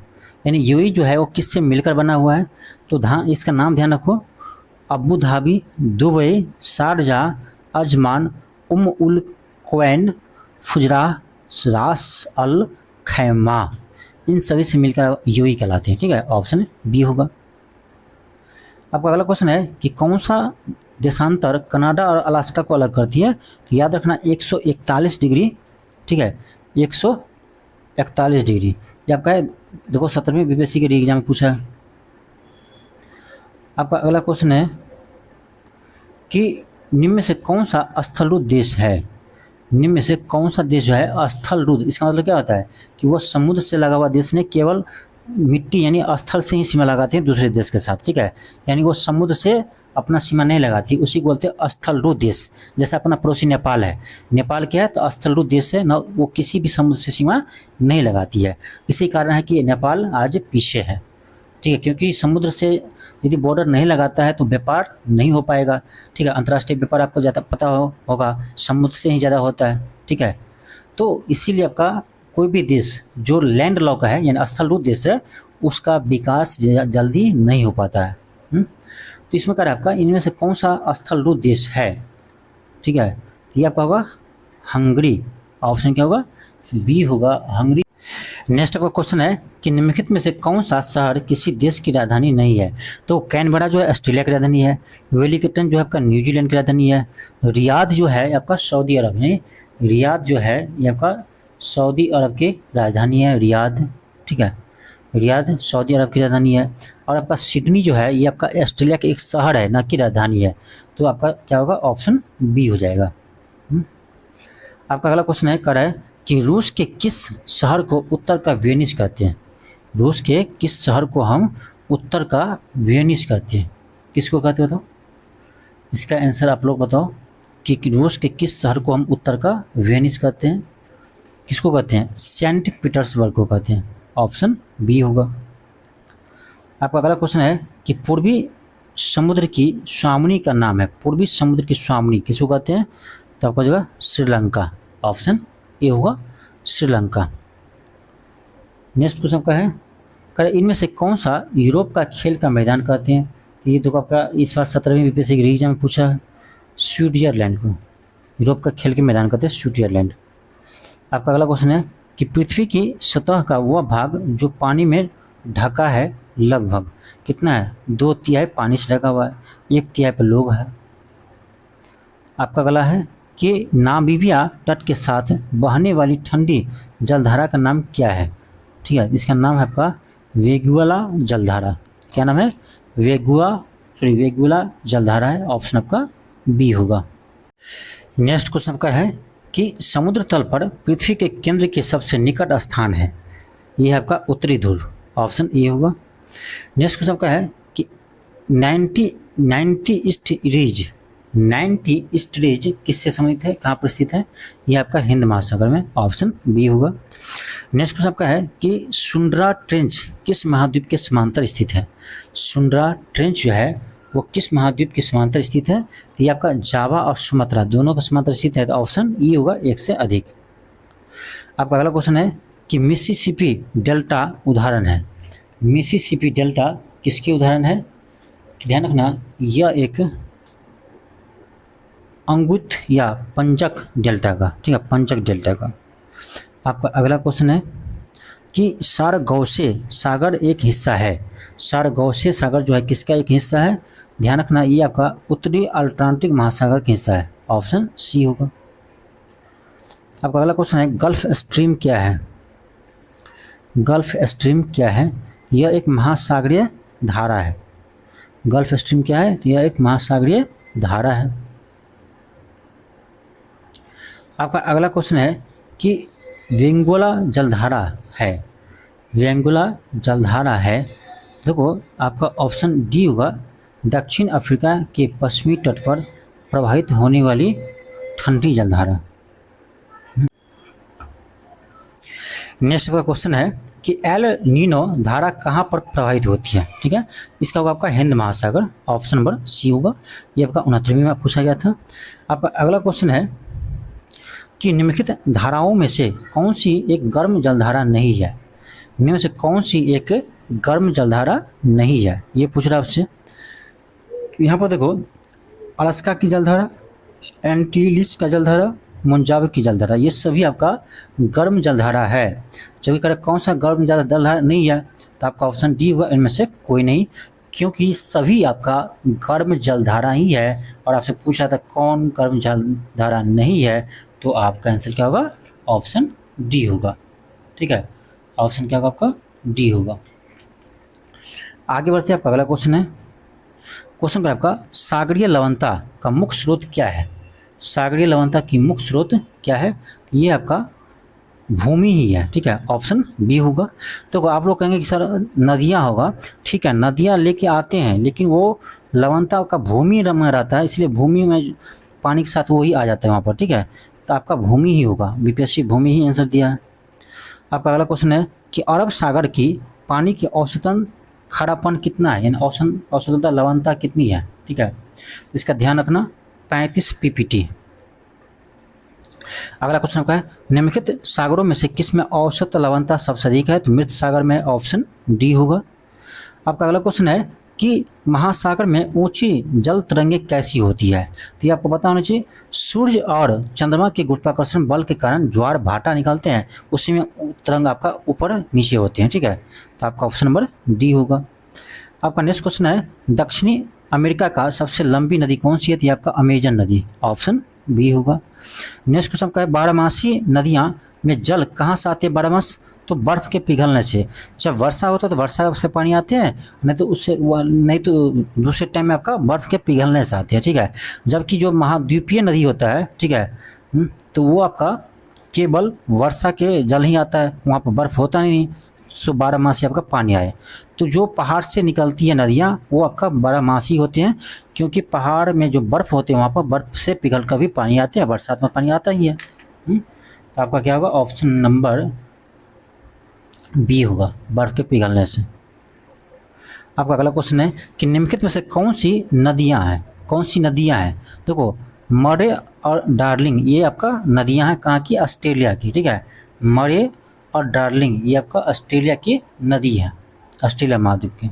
यानी यूएई जो है वो किससे मिलकर बना हुआ है, तो इसका नाम ध्यान रखो, Abu Dhabi, Dubai, Sharjah, Ajman, Umm Quwain, Fujairah, Ras Al खैमा, इन सभी से मिलकर यूएई कहलाते हैं। ठीक है, ऑप्शन बी होगा। आपका अगला क्वेश्चन है कि कौन सा देशांतर कनाडा और अलास्का को अलग करती है, तो याद रखना 141 डिग्री। ठीक है, 141 डिग्री, ये आपका है, देखो 17वीं बीपीएससी के एग्जाम में पूछा है। आपका अगला क्वेश्चन है कि निम्न में से कौन सा स्थलरूप देश है। निम्न में से कौन सा देश जो है स्थलरूप, इसका मतलब क्या होता है कि वह समुद्र से लगा हुआ देश नहीं, केवल मिट्टी यानी स्थल से ही सीमा लगाते हैं दूसरे देश के साथ। ठीक है, यानी वो समुद्र से अपना सीमा नहीं लगाती, उसी को बोलते हैं स्थलरूप देश। जैसे अपना पड़ोसी नेपाल है, नेपाल क्या है तो स्थलरूप देश है ना, वो किसी भी समुद्र से सीमा नहीं लगाती है। इसी कारण है कि नेपाल आज पीछे है। ठीक है, क्योंकि समुद्र से यदि बॉर्डर नहीं लगाता है तो व्यापार नहीं हो पाएगा। ठीक है, अंतर्राष्ट्रीय व्यापार आपको ज़्यादा पता होगा समुद्र से ही ज़्यादा होता है। ठीक है, तो इसीलिए आपका कोई भी देश जो लैंड लॉक है यानी स्थलरूप देश है उसका विकास जल्दी नहीं हो पाता है। तो इसमें क्या आपका इनमें से कौन सा स्थलरूप देश है। ठीक है, तो ये आपका होगा हंगरी, ऑप्शन क्या होगा, बी होगा, हंगरी। नेक्स्ट आपका क्वेश्चन है कि निम्नलिखित में से कौन सा शहर किसी देश की राजधानी नहीं है, तो कैनबरा जो है ऑस्ट्रेलिया की राजधानी है, वेलिंगटन जो है आपका न्यूजीलैंड की राजधानी है, रियाद जो है आपका सऊदी अरब है, रियाद जो है ये आपका सऊदी अरब की राजधानी है, रियाद। ठीक है, रियाद सऊदी अरब की राजधानी है। और आपका सिडनी जो है ये आपका ऑस्ट्रेलिया का एक शहर है, ना कि राजधानी है, तो आपका क्या होगा, ऑप्शन बी हो जाएगा। आपका अगला क्वेश्चन है, कर है कि रूस के किस शहर को उत्तर का वेनिस कहते हैं। रूस के किस शहर को हम उत्तर का वेनिस कहते हैं, किसको कहते हो, बताओ इसका आंसर आप लोग बताओ कि रूस के किस शहर को हम उत्तर का वेनिस कहते हैं, किसको कहते हैं, सेंट पीटर्सबर्ग को कहते हैं, ऑप्शन बी होगा। आपका अगला क्वेश्चन है कि पूर्वी समुद्र की स्वामिनी का नाम है, पूर्वी समुद्र की स्वामिनी किसको कहते हैं, तो आपका जगह श्रीलंका, ऑप्शन ए होगा, श्रीलंका। नेक्स्ट क्वेश्चन का है, कर इनमें से कौन सा यूरोप का खेल का मैदान कहते हैं, तो ये तो आपका इस बार 17वीं बीपीएससी के एग्जाम में पूछा है, स्विट्जरलैंड को। यूरोप का खेल के मैदान कहते हैं स्विट्जरलैंड। आपका अगला क्वेश्चन है कि पृथ्वी की सतह का वह भाग जो पानी में ढका है लगभग कितना है? 2/3 पानी से ढका हुआ है, 1/3 पे लोग है। आपका अगला है कि नामीबिया तट के साथ बहने वाली ठंडी जलधारा का नाम क्या है? ठीक है, इसका नाम है आपका वेगुला जलधारा। क्या नाम है? वेगुला जलधारा है। ऑप्शन आपका बी होगा। नेक्स्ट क्वेश्चन आपका है कि समुद्र तल पर पृथ्वी के केंद्र के सबसे निकट स्थान है, यह है आपका उत्तरी ध्रुव। ऑप्शन ए होगा। नेक्स्ट क्वेश्चन आपका है कि 90 ईस्ट रिज किससे संबंधित है, कहाँ पर स्थित है? यह आपका हिंद महासागर में। ऑप्शन बी होगा। नेक्स्ट क्वेश्चन आपका है कि सुंड्रा ट्रेंच किस महाद्वीप के समांतर स्थित है? सुंड्रा ट्रेंच जो है वो किस महाद्वीप के समांतर स्थित है? तो ये आपका जावा और सुमात्रा दोनों का समांतर स्थित है। तो ऑप्शन ई होगा, एक से अधिक। आपका अगला क्वेश्चन है कि मिसिसिपी डेल्टा उदाहरण है। मिसिसिपी डेल्टा किसके उदाहरण है? ध्यान रखना, यह एक अंगुत्थ या पंचक डेल्टा का, ठीक है, पंचक डेल्टा का। आपका अगला क्वेश्चन है कि सारगौसे सागर एक हिस्सा है। सारगौसे सागर जो है किसका एक हिस्सा है? ध्यान रखना, ये आपका उत्तरी अटलांटिक महासागर का हिस्सा है। ऑप्शन सी होगा। आपका अगला क्वेश्चन है गल्फ स्ट्रीम क्या है? गल्फ स्ट्रीम क्या है? यह एक महासागरीय धारा है। गल्फ स्ट्रीम क्या है? तो यह एक महासागरीय धारा है। आपका अगला क्वेश्चन है कि वेंगुला जलधारा है। वेंगुला जलधारा है, देखो आपका ऑप्शन डी होगा, दक्षिण अफ्रीका के पश्चिमी तट पर प्रवाहित होने वाली ठंडी जलधारा। नेक्स्ट का क्वेश्चन है कि एल नीनो धारा कहाँ पर प्रवाहित होती है? ठीक है, इसका होगा आपका हिंद महासागर। ऑप्शन नंबर सी होगा। ये आपका 69वीं में पूछा गया था। आपका अगला क्वेश्चन है कि निम्नलिखित धाराओं में से कौन सी एक गर्म जलधारा नहीं है? इनमें से कौन सी एक गर्म जलधारा नहीं है, ये पूछ रहा है आपसे। यहाँ पर देखो, अलास्का की जलधारा, एंटीलिस का जलधारा, मुंजावे की जलधारा, ये सभी आपका गर्म जलधारा है। जब करें कौन सा गर्म जलधारा नहीं है, तो आपका ऑप्शन डी होगा, इनमें से कोई नहीं, क्योंकि सभी आपका गर्म जलधारा ही है। और आपसे पूछा था कौन गर्म जलधारा नहीं है, तो आपका आंसर क्या होगा? ऑप्शन डी होगा। ठीक है, ऑप्शन क्या होगा आपका? डी होगा। आगे बढ़ते हैं, आपका अगला क्वेश्चन है। क्वेश्चन पर आपका सागरीय लवणता का मुख्य स्रोत क्या है? सागरीय लवणता की मुख्य स्रोत क्या है? ये आपका भूमि ही है। ठीक है, ऑप्शन बी होगा। तो आप लोग कहेंगे कि सर नदियाँ होगा, ठीक है, नदियाँ लेके आते हैं, लेकिन वो लवणता का भूमि में रहता है, इसलिए भूमि में पानी के साथ वो ही आ जाता है वहाँ पर। ठीक है, तो आपका भूमि ही होगा, बीपीएससी भूमि ही आंसर दिया है। आपका अगला क्वेश्चन है कि अरब सागर की पानी की औसतन खारापन कितना है, यानी औसतन लवणता कितनी है? ठीक है, इसका ध्यान रखना, 35 पीपीटी। अगला क्वेश्चन आपका है निम्नलिखित सागरों में से किस में औसत लवणता सबसे अधिक है? तो मृत सागर में ऑप्शन डी होगा। आपका अगला क्वेश्चन है कि महासागर में ऊंची जल तरंगें कैसी होती है? तो ये आपको पता होना चाहिए, सूर्य और चंद्रमा के गुरुत्वाकर्षण बल के कारण ज्वार भाटा निकलते हैं, उसी में तरंग आपका ऊपर नीचे होते हैं। ठीक है, तो आपका ऑप्शन नंबर डी होगा। आपका नेक्स्ट क्वेश्चन है दक्षिणी अमेरिका का सबसे लंबी नदी कौन सी है? तो ये आपका अमेजन नदी। ऑप्शन बी होगा। नेक्स्ट क्वेश्चन का है बारहमासी नदियाँ में जल कहाँ से आते हैं? बारहमास, तो बर्फ़ के पिघलने से। जब वर्षा होता है तो वर्षा से पानी आते हैं, नहीं तो दूसरे टाइम में आपका बर्फ़ के पिघलने से आते हैं। ठीक है, जबकि जो महाद्वीपीय नदी होता है, ठीक है, तो वो आपका केवल वर्षा के जल ही आता है, वहाँ पर बर्फ़ होता नहीं, सो 12 मासी आपका पानी आए। तो जो पहाड़ से निकलती है नदियाँ वो आपका 12 मासी होते हैं, क्योंकि पहाड़ में जो बर्फ़ होते हैं वहाँ पर बर्फ़ से पिघल कर भी पानी आते हैं, बरसात में पानी आता ही है। तो आपका क्या होगा? ऑप्शन नंबर बी होगा, बर्फ़ के पिघलने से। आपका अगला क्वेश्चन है कि निम्नलिखित में से कौन सी नदियां हैं? देखो, मरे और डार्लिंग ये आपका नदियां हैं, कहाँ की? ऑस्ट्रेलिया की। ठीक है, मरे और डार्लिंग ये आपका ऑस्ट्रेलिया की नदी है, ऑस्ट्रेलिया महाद्वीप की।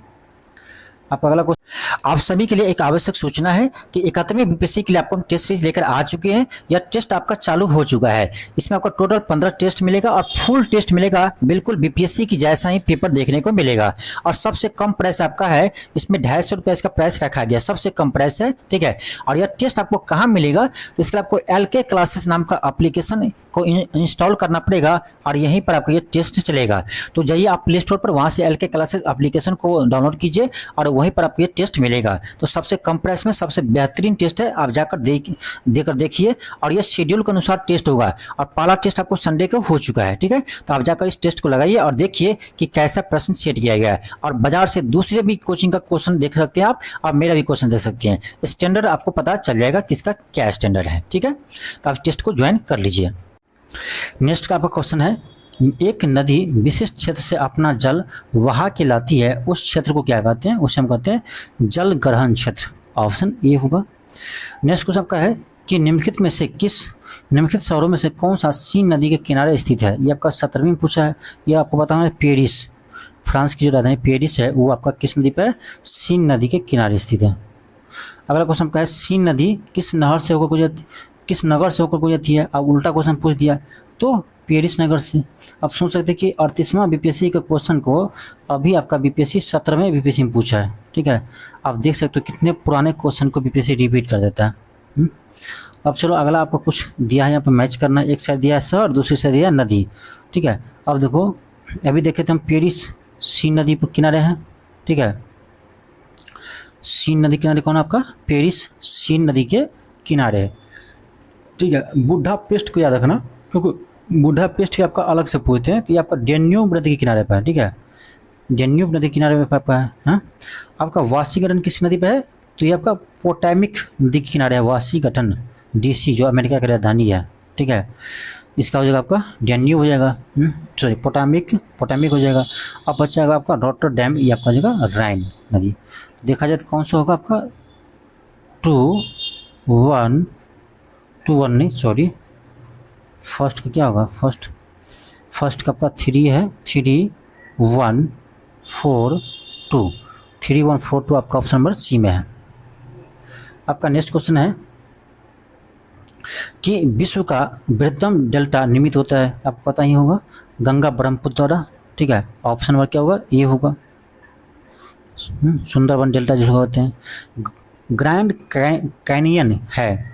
आपका अगला क्वेश्चन, आप सभी के लिए एक आवश्यक सूचना है कि 71वें बीपीएससी के लिए आपको टेस्ट सीरीज लेकर आ चुके हैं। यह टेस्ट आपका चालू हो चुका है। इसमें आपका टोटल 15 टेस्ट मिलेगा और फुल टेस्ट मिलेगा, बिल्कुल बीपीएससी की जैसा ही पेपर देखने को मिलेगा। और सबसे कम प्राइस आपका है, इसमें 250 रुपये इसका प्राइस रखा गया, सबसे कम प्राइस है, ठीक है। और यह टेस्ट आपको कहाँ मिलेगा, तो इसके लिए आपको LK क्लासेस नाम का एप्लीकेशन को इंस्टॉल करना पड़ेगा और यहीं पर आपका ये टेस्ट चलेगा। तो जाइए आप प्ले स्टोर पर, वहां से LK क्लासेस एप्लीकेशन को डाउनलोड कीजिए और वहीं पर आपको ये टेस्ट मिलेगा। तो सबसे कम प्राइस में सबसे बेहतरीन टेस्ट है, आप जाकर देकर देखिए। और ये शेड्यूल के अनुसार टेस्ट होगा और पहला टेस्ट आपको संडे को हो चुका है, ठीक है। तो आप जाकर इस टेस्ट को लगाइए और देखिए कि कैसा प्रश्न सेट किया गया है। और बाजार से दूसरे भी कोचिंग का क्वेश्चन देख सकते हैं आप, और मेरा भी क्वेश्चन देख सकते हैं। स्टैंडर्ड आपको पता चल जाएगा किसका क्या स्टैंडर्ड है, ठीक है। तो आप टेस्ट को ज्वाइन कर लीजिए। नेक्स्ट का आपका क्वेश्चन है, एक नदी विशिष्ट क्षेत्र से अपना जल वहा के लाती है, उस क्षेत्र को क्या कहते हैं, उसे हम कहते हैं जल ग्रहण क्षेत्र। ऑप्शन ए होगा। नेक्स्ट क्वेश्चन आपका है कि निम्नलिखित शहरों में से कौन सा सीन नदी के किनारे स्थित है। ये आपका 17वीं में पूछा है। ये आपको बताना है पेरिस, फ्रांस की जो राजधानी पेरिस है वो आपका किस नदी पर, सीन नदी के किनारे स्थित है। अगला क्वेश्चन आपका है, सीन नदी किस नगर से होकर गुजरती है। अब उल्टा क्वेश्चन पूछ दिया तो पेरिस नगर से। अब सोच सकते हैं कि 38वां बीपीएससी के क्वेश्चन को अभी आपका बीपीएससी 17वें बीपीएससी में पूछा है, ठीक है। आप देख सकते हो कितने पुराने क्वेश्चन को बीपीएससी रिपीट कर देता है। अब चलो अगला आपको कुछ दिया है, यहाँ पर मैच करना है। एक साइड दिया है शहर, दूसरी साइड दिया है नदी, ठीक है। अब देखो, अभी देखे थे हम पेरिस सीन नदी पर किनारे हैं, ठीक है। सीन नदी किनारे कौन है आपका, पेरिस सीन नदी के किनारे, ठीक है। बुढ़ा पेस्ट को याद रखना, क्योंकि बुढ़ा पेस्ट के आपका अलग से पूछते हैं। तो ये आपका डेन्यूब नदी के किनारे पर है, ठीक है। डेन्यूब नदी के किनारे पर आपका है, हाँ। आपका वाशिंगटन किस नदी पर है, तो ये आपका पोटामिक नदी के किनारे है। वाशिंगटन DC जो अमेरिका की राजधानी है, ठीक है। इसका हो जाएगा आपका डेन्यूब हो जाएगा, सॉरी पोटामिक हो जाएगा। अब बचा जाएगा आपका रॉटरडैम, ये आपका हो जाएगा राइन नदी। तो देखा जाए तो कौन सा होगा आपका 2 1 नहीं, सॉरी फर्स्ट का क्या होगा, फर्स्ट का आपका 3 है, 3 1 4 2, 3 1 4 2 आपका ऑप्शन नंबर C में है। आपका नेक्स्ट क्वेश्चन है कि विश्व का बृहत्तम डेल्टा निर्मित होता है, आपको पता ही होगा, गंगा ब्रह्मपुत्र द्वारा, ठीक है। ऑप्शन नंबर क्या होगा, ए होगा, सुंदरबन डेल्टा जिसको कहते हैं। ग्रैंड कैनियन है,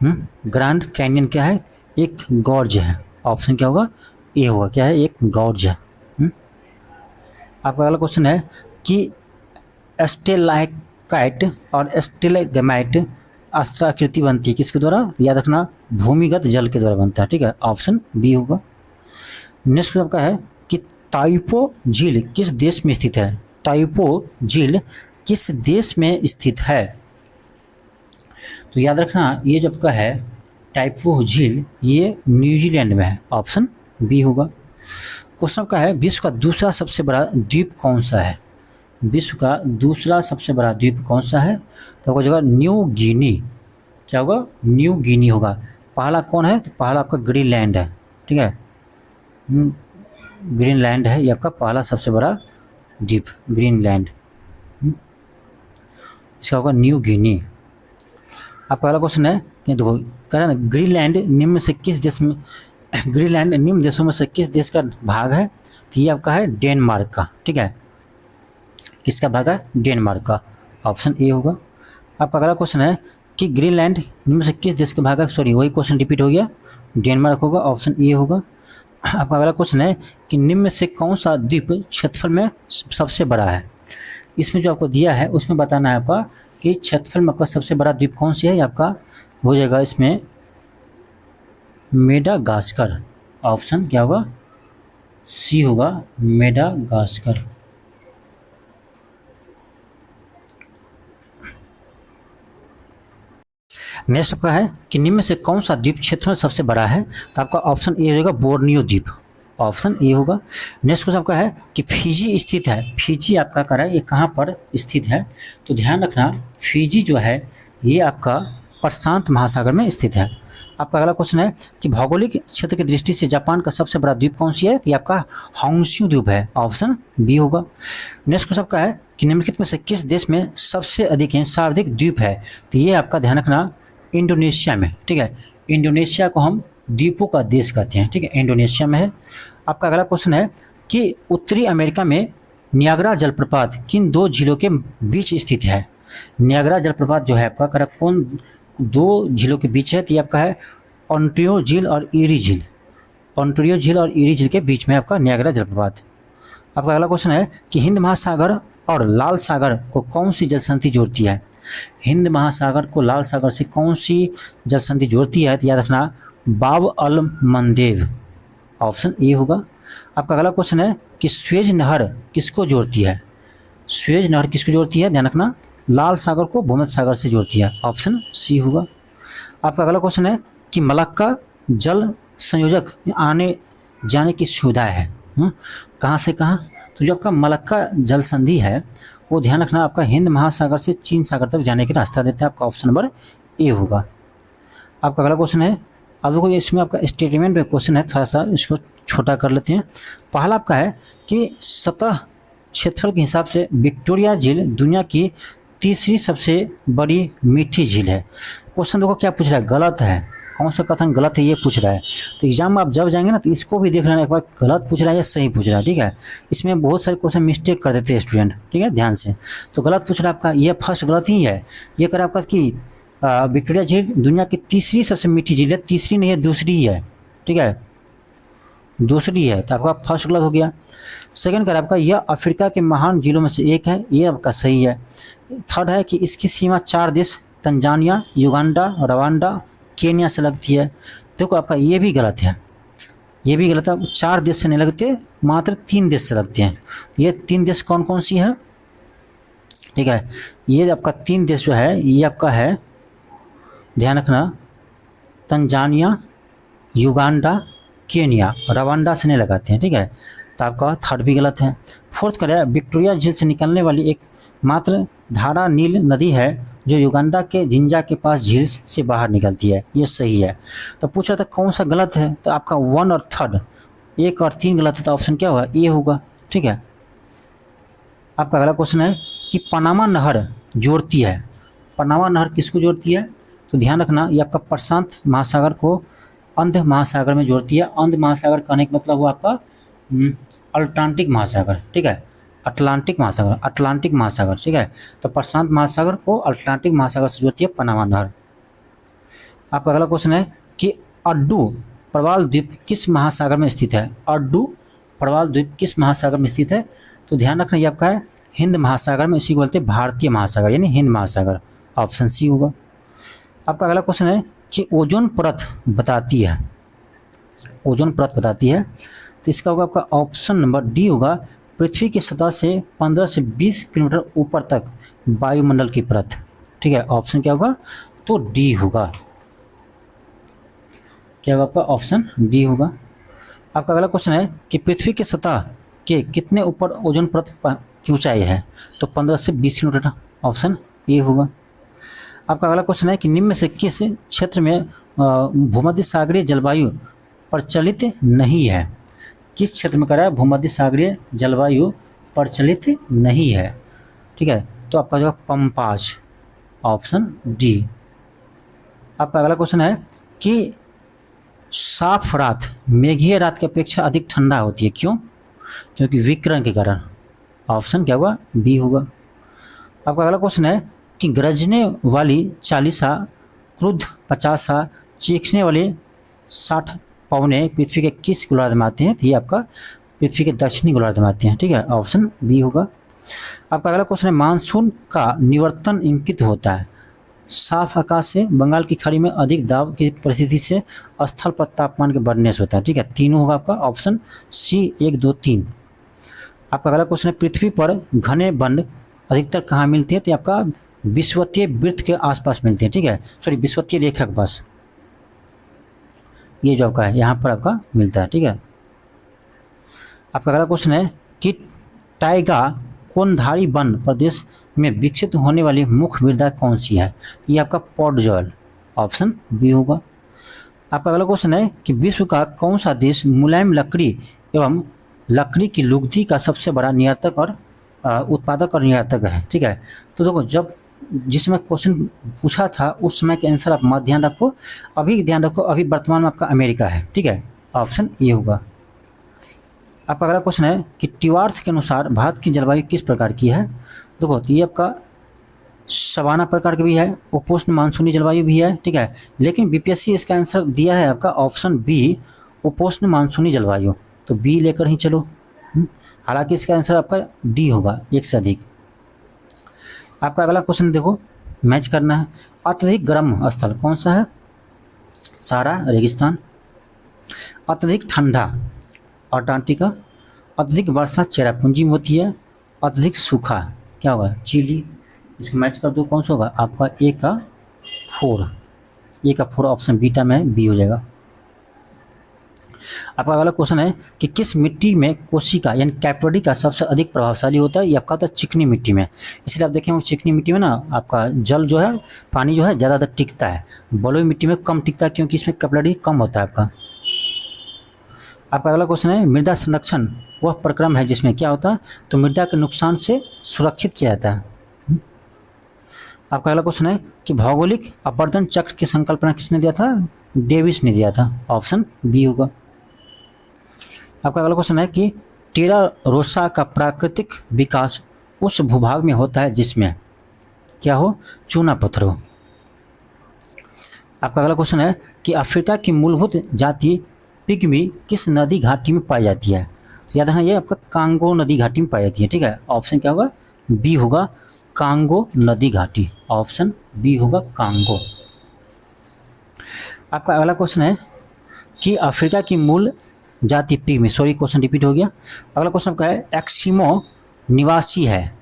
ग्रैंड कैनियन क्या है, एक गॉर्ज है। ऑप्शन क्या होगा, ए होगा, क्या है, एक गॉर्ज है। आपका अगला क्वेश्चन है कि स्टेलाकाइट और स्टेलाग्माइट आकृति बनती है किसके द्वारा, याद रखना भूमिगत जल के द्वारा बनता है, ठीक है। ऑप्शन बी होगा। नेक्स्ट आपका है कि ताइपो झील किस देश में स्थित है। ताइपो झील किस देश में स्थित है, तो याद रखना ये जब का है टाइपो झील, ये न्यूजीलैंड में है। ऑप्शन बी होगा। क्वेश्चन का है, विश्व का दूसरा सबसे बड़ा द्वीप कौन सा है। विश्व का दूसरा सबसे बड़ा द्वीप कौन सा है, तो हो जाएगा न्यू गिनी। क्या होगा, न्यू गिनी होगा। पहला कौन है, तो पहला आपका ग्रीनलैंड है, ठीक है। ग्रीनलैंड है ये आपका पहला सबसे बड़ा द्वीप, ग्रीनलैंड। इसका होगा न्यू गिनी। आपका पहला क्वेश्चन है कि देखो कह रहा है ना, ग्रीनलैंड निम्न से किस देश में, ग्रीनलैंड निम्न देशों में से किस देश का भाग है, तो ये आपका है डेनमार्क का, ठीक है। किसका भाग है, डेनमार्क का। ऑप्शन ए होगा। आपका अगला क्वेश्चन है कि ग्रीनलैंड निम्न से किस देश का भाग है, सॉरी वही क्वेश्चन रिपीट हो गया, डेनमार्क होगा। ऑप्शन ए होगा। आपका अगला क्वेश्चन है कि निम्न में से कौन सा द्वीप क्षेत्रफल में सबसे बड़ा है। इसमें जो आपको दिया है उसमें बताना है आपका कि क्षेत्रफल में आपका सबसे बड़ा द्वीप कौन सी है। आपका हो जाएगा इसमें मेडागास्कर। ऑप्शन क्या होगा, सी होगा, मेडागास्कर। नेक्स्ट आपका है कि निम्न में से कौन सा द्वीप क्षेत्र में सबसे बड़ा है, तो आपका ऑप्शन ए होगा, बोर्नियो द्वीप। ऑप्शन ए होगा। नेक्स्ट क्वेश्चन आपका है कि फिजी स्थित है। फिजी आपका कह रहा है ये कहाँ पर स्थित है, तो ध्यान रखना फिजी जो है ये आपका प्रशांत महासागर में स्थित है। आपका अगला क्वेश्चन है कि भौगोलिक क्षेत्र की दृष्टि से जापान का सबसे बड़ा द्वीप कौन सी है? तो ये आपका होंग्शू द्वीप है, ऑप्शन बी होगा। नेक्स्ट क्वेश्चन आपका है कि निम्नलिखित में से किस देश में सबसे अधिक सर्वाधिक द्वीप है? तो ये आपका ध्यान रखना इंडोनेशिया में, ठीक है। इंडोनेशिया को हम द्वीपों का देश कहते हैं, ठीक है, इंडोनेशिया में है। आपका अगला क्वेश्चन है कि उत्तरी अमेरिका में नियाग्रा जलप्रपात किन दो झीलों के बीच स्थित है? नियाग्रा जलप्रपात जो है आपका कौन दो झीलों के बीच है? तो ये आपका है ओंटारियो झील और ईरी झील। ओंटारियो झील और ईरी झील के बीच में आपका नियाग्रा जलप्रपात। आपका अगला क्वेश्चन है कि हिंद महासागर और लाल सागर को कौन सी जलसंधि जोड़ती है? हिंद महासागर को लाल सागर से कौन सी जलसंधि जोड़ती है? तो याद रखना बाब अल मंदेब, ऑप्शन ए होगा। आपका अगला क्वेश्चन है कि स्वेज नहर किसको जोड़ती है? स्वेज नहर किसको जोड़ती है? ध्यान रखना लाल सागर को भूमध्य सागर से जोड़ती है, ऑप्शन सी होगा। आपका अगला क्वेश्चन है कि मलक्का जल संयोजक आने जाने की सुविधा है कहाँ से कहाँ? तो जो आपका मलक्का जल संधि है वो ध्यान रखना आपका हिंद महासागर से चीन सागर तक जाने का रास्ता देता है, आपका ऑप्शन नंबर ए होगा। आपका अगला क्वेश्चन है, अब देखो इसमें आपका स्टेटमेंट में क्वेश्चन है, थोड़ा सा इसको छोटा कर लेते हैं। पहला आपका है कि सतह क्षेत्रफल के हिसाब से विक्टोरिया झील दुनिया की तीसरी सबसे बड़ी मीठी झील है। क्वेश्चन देखो क्या पूछ रहा है, गलत है, कौन सा कथन गलत है ये पूछ रहा है। तो एग्जाम में आप जब जाएंगे ना तो इसको भी देख लेना एक बार, गलत पूछ रहा है या सही पूछ रहा है, ठीक है। इसमें बहुत सारे क्वेश्चन मिस्टेक कर देते हैं स्टूडेंट, ठीक है, ध्यान से। तो गलत पूछ रहा है आपका, ये फर्स्ट गलत ही है। ये कर आपका कि विक्टोरिया झील दुनिया की तीसरी सबसे मीठी झील है, तीसरी नहीं है दूसरी ही है, ठीक है, दूसरी है, तो आपका फर्स्ट गलत हो गया। सेकंड कर आपका यह अफ्रीका के महान झीलों में से एक है, ये आपका सही है। थर्ड है कि इसकी सीमा 4 देश तंजानिया, युगांडा, रवांडा, केन्या से लगती है। देखो आपका ये भी गलत है, ये भी गलत है, 4 देश से नहीं लगते, मात्र 3 देश से लगते हैं। ये 3 देश कौन कौन सी है? ठीक है, ये आपका 3 देश जो है ये आपका है, ध्यान रखना, तंजानिया, युगांडा, केन्या, रवांडा से नहीं लगाते हैं, ठीक है। तो आपका थर्ड भी गलत है। फोर्थ करें विक्टोरिया झील से निकलने वाली एक मात्र धारा नील नदी है जो युगांडा के जिंजा के पास झील से बाहर निकलती है, ये सही है। तो पूछ रहा था कौन सा गलत है, तो आपका 1 और 3, 1 और 3 गलत है, तो ऑप्शन क्या होगा? ए होगा, ठीक है। आपका अगला क्वेश्चन है कि पनामा नहर जोड़ती है, पनामा नहर किसको जोड़ती है? तो ध्यान रखना ये आपका प्रशांत महासागर को अंध महासागर में जोड़ती है। अंध महासागर कहने का मतलब हुआ आपका अटलांटिक महासागर, ठीक है, अटलांटिक महासागर, अटलांटिक महासागर, ठीक है। तो प्रशांत महासागर को अटलांटिक महासागर से जोड़ती है पनामा नहर। आपका अगला क्वेश्चन है कि अड्डू प्रवाल द्वीप किस महासागर में स्थित है? अड्डू प्रवाल द्वीप किस महासागर में स्थित है? तो ध्यान रखना ये आपका है हिंद महासागर में, इसी को बोलते हैं भारतीय महासागर यानी हिंद महासागर, ऑप्शन सी होगा। आपका अगला क्वेश्चन है कि ओजोन परत बताती है, ओजोन परत बताती है, तो इसका होगा आपका ऑप्शन नंबर डी होगा, पृथ्वी की सतह से 15 से 20 किलोमीटर ऊपर तक वायुमंडल की परत, ठीक है। ऑप्शन क्या होगा? तो डी होगा, क्या होगा आपका? ऑप्शन डी होगा। आपका अगला क्वेश्चन है कि पृथ्वी की सतह के कितने ऊपर ओजोन परत की ऊंचाई है? तो 15 से 20 किलोमीटर, ऑप्शन ए होगा। आपका अगला क्वेश्चन है कि निम्न में से किस क्षेत्र में भूमध्य सागरीय जलवायु प्रचलित नहीं है? किस क्षेत्र में करा है भूमध्य सागरीय जलवायु प्रचलित नहीं है? ठीक है, तो आपका जो पंपाज, ऑप्शन डी। आपका अगला क्वेश्चन है कि साफ रात मेघीय रात की अपेक्षा अधिक ठंडा होती है, क्यों? क्योंकि विकिरण के कारण, ऑप्शन क्या होगा? बी होगा। आपका अगला क्वेश्चन है कि गरजने वाली 40, क्रुद्ध 50, चीखने वाले 60 पवने पृथ्वी के किस गोलार्ध में आते हैं? तो ये आपका पृथ्वी के दक्षिणी गोलार्ध में आते हैं, ठीक है, ऑप्शन बी होगा। आपका अगला क्वेश्चन है मानसून का निवर्तन इंगित होता है साफ आकाश से, बंगाल की खाड़ी में अधिक दाब की परिस्थिति से, स्थल पर तापमान के बढ़ने से होता है, ठीक है, तीनों होगा आपका, ऑप्शन सी 1, 2, 3। आपका अगला क्वेश्चन है पृथ्वी पर घने वन अधिकतर कहाँ मिलते हैं? तो आपका विषुवतीय वृत्त के आसपास मिलते हैं, ठीक है, सॉरी विषुवतीय रेखा के पास, ये जो आपका है यहाँ पर आपका मिलता है, ठीक है। आपका अगला क्वेश्चन है कि टाइगा कोनधारी वन प्रदेश में विकसित होने वाली मुख्य मृदा कौन सी है? ये आपका पॉडजॉल, ऑप्शन बी होगा। आपका अगला क्वेश्चन है कि विश्व का कौन सा देश मुलायम लकड़ी एवं लकड़ी की लुगदी का सबसे बड़ा निर्यातक और उत्पादक और निर्यातक है। ठीक है, तो देखो जब जिस समय क्वेश्चन पूछा था उस समय के आंसर आप मत ध्यान रखो, अभी ध्यान रखो, अभी वर्तमान में आपका अमेरिका है। ठीक है, ऑप्शन ए होगा। आपका अगला क्वेश्चन है कि ट्यूआर्स के अनुसार भारत की जलवायु किस प्रकार की है। देखो तो ये आपका सवाना प्रकार की भी है, उपोष्ण मानसूनी जलवायु भी है। ठीक है, लेकिन बीपीएससी इसका आंसर दिया है आपका ऑप्शन बी, उपोष्ण मानसूनी जलवायु, तो बी लेकर ही चलो। हालांकि इसका आंसर आपका डी होगा, एक से अधिक। आपका अगला क्वेश्चन देखो, मैच करना है। अत्यधिक गर्म स्थल कौन सा है? सहारा रेगिस्तान। अत्यधिक ठंडा अंटार्कटिका। अत्यधिक वर्षा चेरापूंजी में होती है। अत्यधिक सूखा क्या होगा? चिली। इसको मैच कर दो, कौन सा होगा आपका? ए का 4, ए का 4 ऑप्शन बीटा में बी हो जाएगा। आपका अगला क्वेश्चन है कि किस मिट्टी में कोशिका यानी कैपिलरी का सबसे अधिक प्रभावशाली होता है? ये आपका होता है चिकनी मिट्टी में। इसलिए आप देखेंगे चिकनी मिट्टी में ना आपका जल जो है, पानी जो है ज़्यादातर टिकता है, बलुई मिट्टी में कम टिकता है क्योंकि इसमें कैपिलरी कम होता है आपका। आपका अगला क्वेश्चन है मृदा संरक्षण वह प्रक्रम है जिसमें क्या होता है? तो मृदा के नुकसान से सुरक्षित किया जाता है। आपका अगला क्वेश्चन है कि भौगोलिक अपवर्तन चक्र की संकल्पना किसने दिया था? डेविस ने दिया था, ऑप्शन बी होगा। आपका अगला क्वेश्चन है कि टेरा रोसा का प्राकृतिक विकास उस भूभाग में होता है जिसमें क्या हो? चूना पत्थर हो। आपका अगला क्वेश्चन है कि अफ्रीका की मूलभूत जाति पिग्मी किस नदी घाटी में पाई जाती है? याद रखना ये आपका कांगो नदी घाटी में पाई जाती है। ठीक है, ऑप्शन क्या होगा? बी होगा, कांगो नदी घाटी, ऑप्शन बी होगा कांगो। आपका अगला क्वेश्चन है कि अफ्रीका की मूल जाति पिग्मी, सॉरी क्वेश्चन रिपीट हो गया। अगला क्वेश्चन आपका है एक्सिमो निवासी है।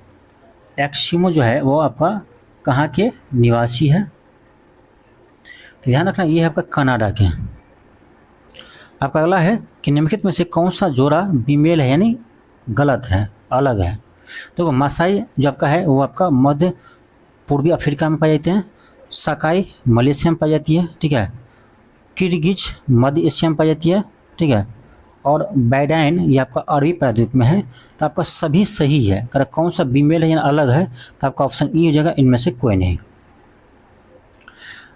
एक्सिमो जो है वो आपका कहाँ के निवासी है? तो ध्यान रखना ये है आपका कनाडा के। आपका अगला है कि निम्नलिखित में से कौन सा जोड़ा बीमेल है यानी गलत है, अलग है? तो मासाई जो आपका है वो आपका मध्य पूर्वी अफ्रीका में पाए जाते हैं। सकाई मलेशिया में पाई जाती है। ठीक है, किर्गिज मध्य एशिया में पाई जाती है। ठीक है, और बैडाइन ये आपका अरबी प्रायद्वीप में है। तो आपका सभी सही है। अगर कौन सा बीमेल है या अलग है तो आपका ऑप्शन ई हो जाएगा, इनमें से कोई नहीं।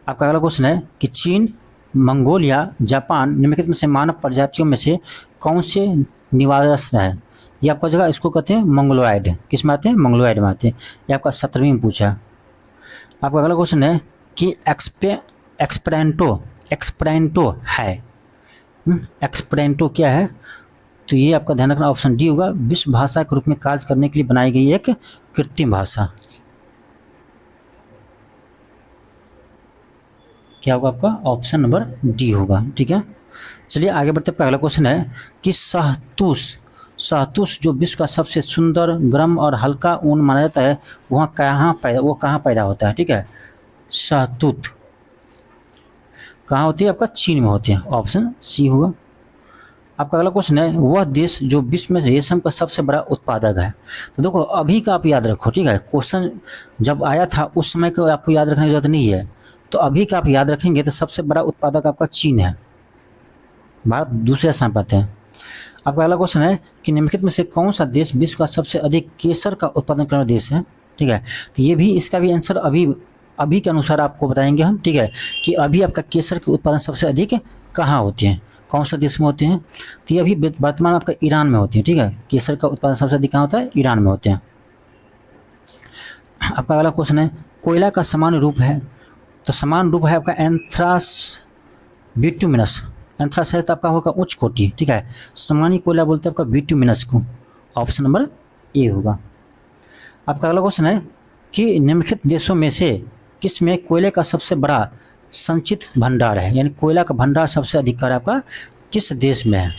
आपका अगला क्वेश्चन है कि चीन, मंगोलिया, जापान निम्नलिखित में से मानव प्रजातियों में से कौन से निवास है? ये आपका जगह इसको कहते हैं मंगलोइड। किस में आते हैं? मंगलोइड में आते हैं। ये आपका 17वीं में पूछा। आपका अगला क्वेश्चन है कि एक्सपेरेंटो है। एक्सपेरेंटो क्या है? तो ये आपका ध्यान रखना ऑप्शन डी होगा, विश्व भाषा के रूप में कार्य करने के लिए बनाई गई एक कृत्रिम भाषा। क्या होगा आपका? ऑप्शन नंबर डी होगा। ठीक है, चलिए आगे बढ़ते। आपका अगला क्वेश्चन है कि शहतूश जो विश्व का सबसे सुंदर, गर्म और हल्का ऊन माना जाता है वहाँ कहाँ पैदा होता है? ठीक है, शहतूत कहाँ होती है? आपका चीन में होती है, ऑप्शन सी होगा। आपका अगला क्वेश्चन है वह देश जो विश्व में रेशम का सबसे बड़ा उत्पादक है। तो देखो अभी का आप याद रखो। ठीक है, क्वेश्चन जब आया था उस समय को आपको याद रखने की जरूरत नहीं है, तो अभी का आप याद रखेंगे तो सबसे बड़ा उत्पादक आपका चीन है, भारत दूसरे स्थान पर आते हैं। आपका अगला क्वेश्चन है कि निम्नलिखित में से कौन सा देश विश्व का सबसे अधिक केसर का उत्पादन करने वाला देश है? ठीक है, तो ये भी इसका भी आंसर अभी के अनुसार आपको बताएंगे हम। ठीक है, कि अभी आपका केसर के उत्पादन सबसे अधिक कहाँ होते हैं, कौन सा देश में होते हैं? तो ये अभी वर्तमान आपका ईरान में होती है। ठीक है, केसर का उत्पादन सबसे अधिक कहाँ होता है? ईरान में होते हैं। आपका अगला क्वेश्चन है कोयला का समान रूप है। तो समान रूप है आपका एंथ्रास बिटुमिनस। एंथ्रास है तो आपका होगा उच्च कोटि। ठीक है, समानी कोयला बोलते हैं आपका बिटुमिनस को, ऑप्शन नंबर ए होगा। आपका अगला क्वेश्चन है कि निम्नलिखित देशों में से किस में कोयले का सबसे बड़ा संचित भंडार है, यानी कोयला का भंडार सबसे अधिक है आपका किस देश में है?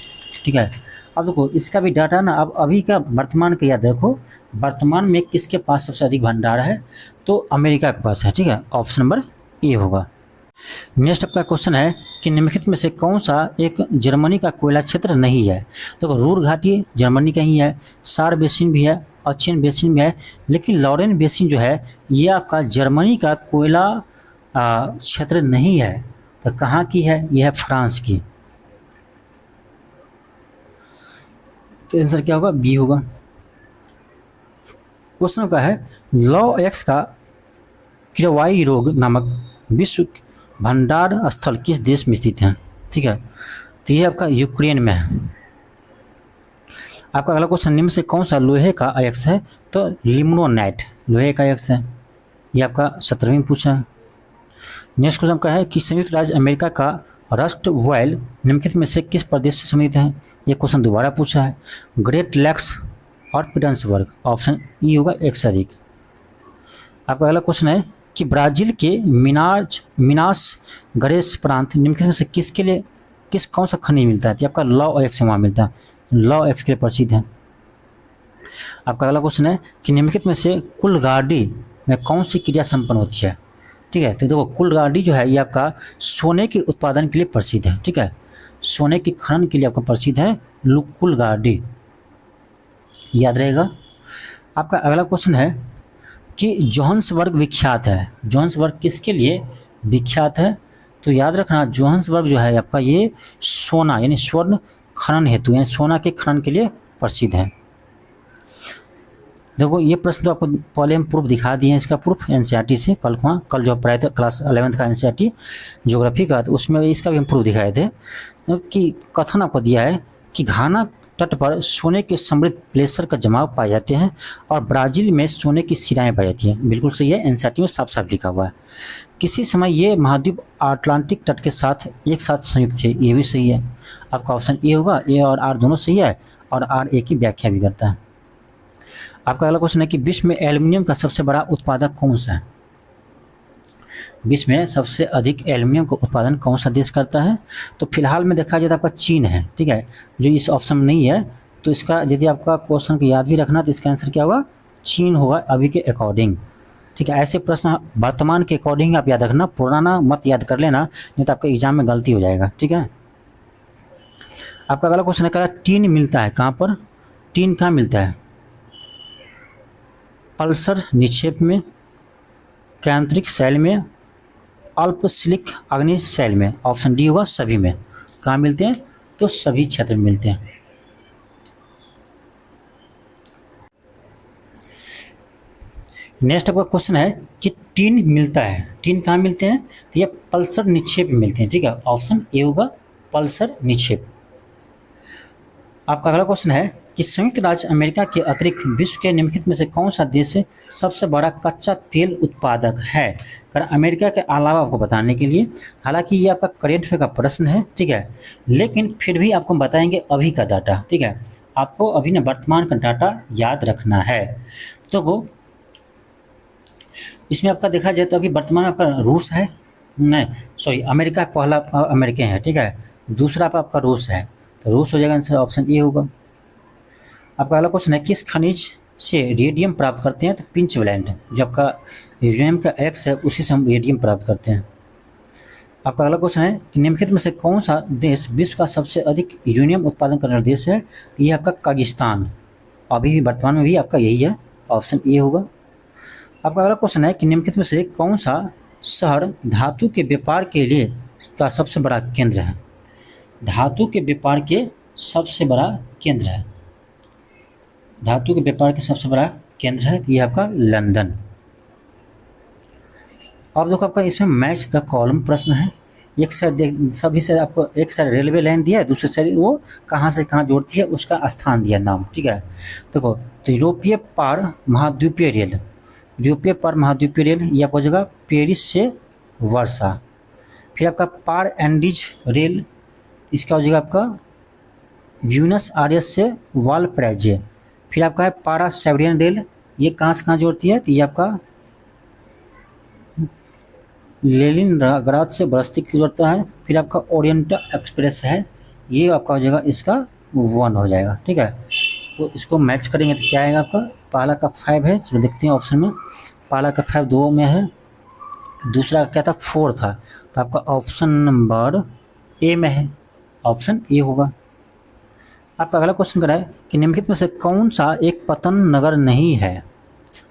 ठीक है, अब देखो इसका भी डाटा ना अब अभी का वर्तमान का याद रखो, वर्तमान में किसके पास सबसे अधिक भंडार है? तो अमेरिका के पास है। ठीक है, ऑप्शन नंबर ए होगा। नेक्स्ट आपका क्वेश्चन है कि निम्नलिखित में से कौन सा एक जर्मनी का कोयला क्षेत्र नहीं है? देखो रूर घाटी जर्मनी का ही है, सार बेसिन भी है, अचियन बेसिन भी है, लेकिन लॉरेन बेसिन जो है ये आपका जर्मनी का कोयला क्षेत्र नहीं है। तो कहाँ की है? यह है फ्रांस की। तो आंसर क्या होगा? बी होगा। क्वेश्चन का है लॉ एक्स का किरवाई रोग नामक विश्व भंडार स्थल किस देश में स्थित है? ठीक है, तो ये आपका यूक्रेन में है। आपका अगला क्वेश्चन निम्न से कौन सा लोहे का अयस्क है? तो लिमोनाइट लोहे का अयस्क है। ये आपका 17वीं में पूछा है। नेक्स्ट क्वेश्चन का है कि संयुक्त राज्य अमेरिका का रस्ट वैल निम्नलिखित में से किस प्रदेश से संबंधित है? ये क्वेश्चन दोबारा पूछा है। ग्रेट लैक्स और पिटर्सबर्ग, ऑप्शन ई होगा एक से अधिक। आपका अगला क्वेश्चन है कि ब्राजील के मिनास गरेस प्रांत निम्नलिखित में से किसके लिए कौन सा खनिज मिलता है? तो आपका लॉ एक्स वहाँ मिलता है, लॉ एक्स के लिए प्रसिद्ध है। आपका अगला क्वेश्चन है कि निम्नलिखित में से कुल्हाड़ी में कौन सी क्रिया संपन्न होती है? ठीक है, तो देखो कुल्हाड़ी जो है ये आपका सोने के उत्पादन के लिए प्रसिद्ध है। ठीक है, सोने के खनन के लिए आपका प्रसिद्ध है कुल्हाड़ी, याद रहेगा। आपका अगला क्वेश्चन है कि जोहान्सबर्ग विख्यात है। जोहान्सबर्ग किसके लिए विख्यात है? तो याद रखना जोहान्सबर्ग जो है आपका ये सोना यानी स्वर्ण खनन हेतु यानी सोना के खनन के लिए प्रसिद्ध है। देखो ये प्रश्न तो आपको पहले हम प्रूफ दिखा दिए हैं, इसका प्रूफ एनसीईआरटी से कल जो पढ़ाए थे क्लास 11th का एनसीईआरटी ज्योग्राफी का, तो उसमें इसका भी हम प्रूफ दिखाए थे कि कथन आपको दिया है कि घाना तट पर सोने के समृद्ध प्लेसर का जमाव पाए जाते हैं और ब्राज़ील में सोने की सिराएं पाई जाती हैं। बिल्कुल सही है, एनसीईआरटी में साफ साफ लिखा हुआ है। किसी समय ये महाद्वीप अटलांटिक तट के साथ एक साथ संयुक्त थे, ये भी सही है। आपका ऑप्शन ए होगा, ए और आर दोनों सही है और आर ए की व्याख्या भी करता है। आपका अगला क्वेश्चन है कि विश्व में एल्युमिनियम का सबसे बड़ा उत्पादक कौन सा है? विश्व में सबसे अधिक एल्युमिनियम का उत्पादन कौन सा देश करता है? तो फिलहाल में देखा जाए तो आपका चीन है। ठीक है, जो इस ऑप्शन में नहीं है, तो इसका यदि आपका क्वेश्चन को याद भी रखना तो इसका आंसर क्या होगा? चीन होगा अभी के अकॉर्डिंग। ठीक है, ऐसे प्रश्न वर्तमान के अकॉर्डिंग आप याद रखना, पुराना मत याद कर लेना, नहीं तो आपका एग्जाम में गलती हो जाएगा। ठीक है, आपका अगला क्वेश्चन है टीन मिलता है कहाँ पर? टीन कहाँ मिलता है? पल्सर निक्षेप में, कैंद्रिक शैल में, अल्पशिलिक अग्नि शैल में, ऑप्शन डी होगा सभी में। कहाँ मिलते हैं? तो सभी क्षेत्र में मिलते हैं। नेक्स्ट आपका क्वेश्चन है कि टीन मिलता है, टीन कहाँ मिलते हैं? तो ये पल्सर निक्षेप में मिलते हैं। ठीक है, ऑप्शन ए होगा पल्सर निक्षेप। आपका अगला क्वेश्चन है कि संयुक्त राज्य अमेरिका के अतिरिक्त विश्व के निम्नलिखित में से कौन सा देश सबसे बड़ा कच्चा तेल उत्पादक है? अमेरिका के अलावा आपको बताने के लिए, हालांकि ये आपका करेंट अफेयर का प्रश्न है। ठीक है, लेकिन फिर भी आपको बताएंगे अभी का डाटा। ठीक है, आपको अभी ना वर्तमान का डाटा याद रखना है। तो वो इसमें आपका देखा जाए तो अभी वर्तमान आपका रूस है, नहीं सॉरी अमेरिका पहला अमेरिका है। ठीक है, दूसरा आपका रूस है, तो रूस हो जाएगा आंसर, ऑप्शन ए होगा। आपका अगला क्वेश्चन है किस खनिज से रेडियम प्राप्त करते हैं? तो पिंच वैलेंट, जो आपका यूरेनियम का एक्स है उसी से हम रेडियम प्राप्त करते हैं। आपका अगला क्वेश्चन है कि निम्नलिखित में से कौन सा देश विश्व का सबसे अधिक यूरेनियम उत्पादन करने वाला देश है? ये आपका कागिस्तान, अभी भी वर्तमान में भी आपका यही है, ऑप्शन ए होगा। आपका अगला क्वेश्चन है कि निम्नलिखित में से कौन सा शहर धातु के व्यापार के लिए का सबसे बड़ा केंद्र है? धातु के व्यापार के सबसे बड़ा केंद्र है, धातु के व्यापार के सबसे बड़ा केंद्र है, ये आपका लंदन। अब देखो आपका इसमें मैच द कॉलम प्रश्न है। एक साइड सभी से आपको एक साइड रेलवे लाइन दिया है, दूसरी साइड वो कहाँ से कहाँ जोड़ती है उसका स्थान दिया नाम। ठीक है, देखो तो यूरोपीय पार महाद्वीपीय रेल, यूरोपीय पार महाद्वीपीय रेल ये आपको जगह पेरिस से वर्षा। फिर आपका पार एंडीज रेल, इसका हो जाएगा आपका ब्यूनस आयर्स से वालप्राइजे। फिर आपका है पारा साइबेरियन रेल, ये कहाँ से कहाँ जोड़ती है? तो ये आपका लेनिनग्राद से ब्रस्तिक से जोड़ता है। फिर आपका ओरिएंटल एक्सप्रेस है, ये आपका हो जाएगा इसका 1 हो जाएगा। ठीक है, तो इसको मैच करेंगे तो क्या आएगा आपका? पहला का 5 है, चलो देखते हैं ऑप्शन में। पहला का 5 2 में है, दूसरा क्या था 4 था, तो आपका ऑप्शन नंबर ए में है, ऑप्शन ए होगा। आपका अगला क्वेश्चन कर रहा है कि निम्नलिखित में से कौन सा एक पतन नगर नहीं है,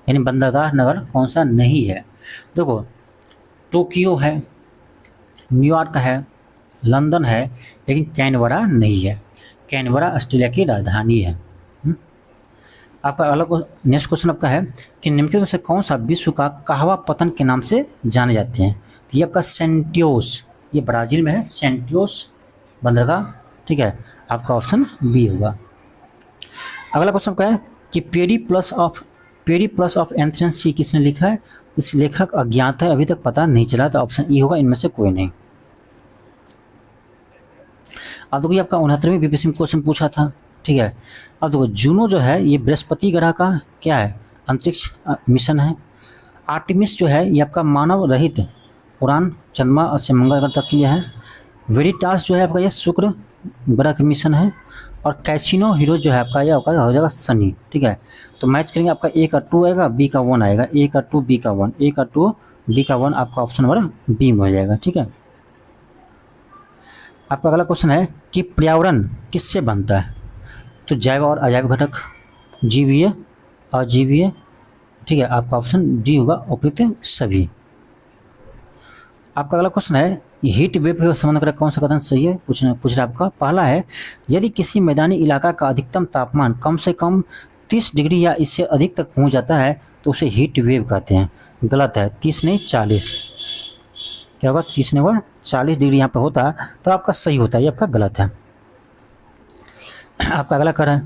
यानी बंदरगाह नगर कौन सा नहीं है? देखो टोक्यो है, न्यूयॉर्क है, लंदन है, लेकिन कैनबरा नहीं है। कैनबरा ऑस्ट्रेलिया की राजधानी है। आपका अगला नेक्स्ट क्वेश्चन आपका है कि निम्नलिखित में से कौन सा विश्व का कहवा पतन के नाम से जाने जाते हैं? तो ये आपका सेंटियोस, ये ब्राज़ील में है, सेंटियोस बंदरगाह, ठीक है, आपका ऑप्शन बी होगा। अगला क्वेश्चन क्या है कि पेरी प्लस ऑफ एंथ्रेंस सी किसने लिखा है? इस लेखक अज्ञात है, अभी तक पता नहीं चला, तो ऑप्शन ई होगा, इनमें से कोई नहीं। अब देखिए आपका 69वीं बीपीएससी में क्वेश्चन पूछा था, ठीक है। अब देखो जूनो जो है ये बृहस्पति ग्रह का क्या है, अंतरिक्ष मिशन है। आर्टेमिस जो है ये आपका मानव रहित उड़ान चंद्रमा से मंगल ग्रह तक के लिए है। वेरिटास जो है आपका ये शुक्र ग्रह का मिशन है। और कैसिनो हीरो जो है आपका यह हो जाएगा शनि, ठीक है। तो मैच करेंगे, आपका ए का 2 आएगा, बी का 1 आएगा, ए का 2 बी का 1, ए का 2 बी का 1, आपका ऑप्शन नंबर बी में हो जाएगा, ठीक है। आपका अगला क्वेश्चन है कि पर्यावरण किससे बनता है? तो जैव और अजैव घटक, जीवीय, अजीवीय, ठीक है, आपका ऑप्शन डी होगा, उपयुक्त सभी। आपका अगला क्वेश्चन है हीट वेव के संबंध कर कौन सा कथन सही है, पूछ रहा आपका। पहला है यदि किसी मैदानी इलाका का अधिकतम तापमान कम से कम 30 डिग्री या इससे अधिक तक पहुंच जाता है तो उसे हीट वेव कहते हैं। गलत है, 30 नहीं 40, क्या होगा 30 नहीं होगा 40 डिग्री यहाँ पर होता है तो आपका सही होता है, ये आपका गलत है। आपका अगला कर है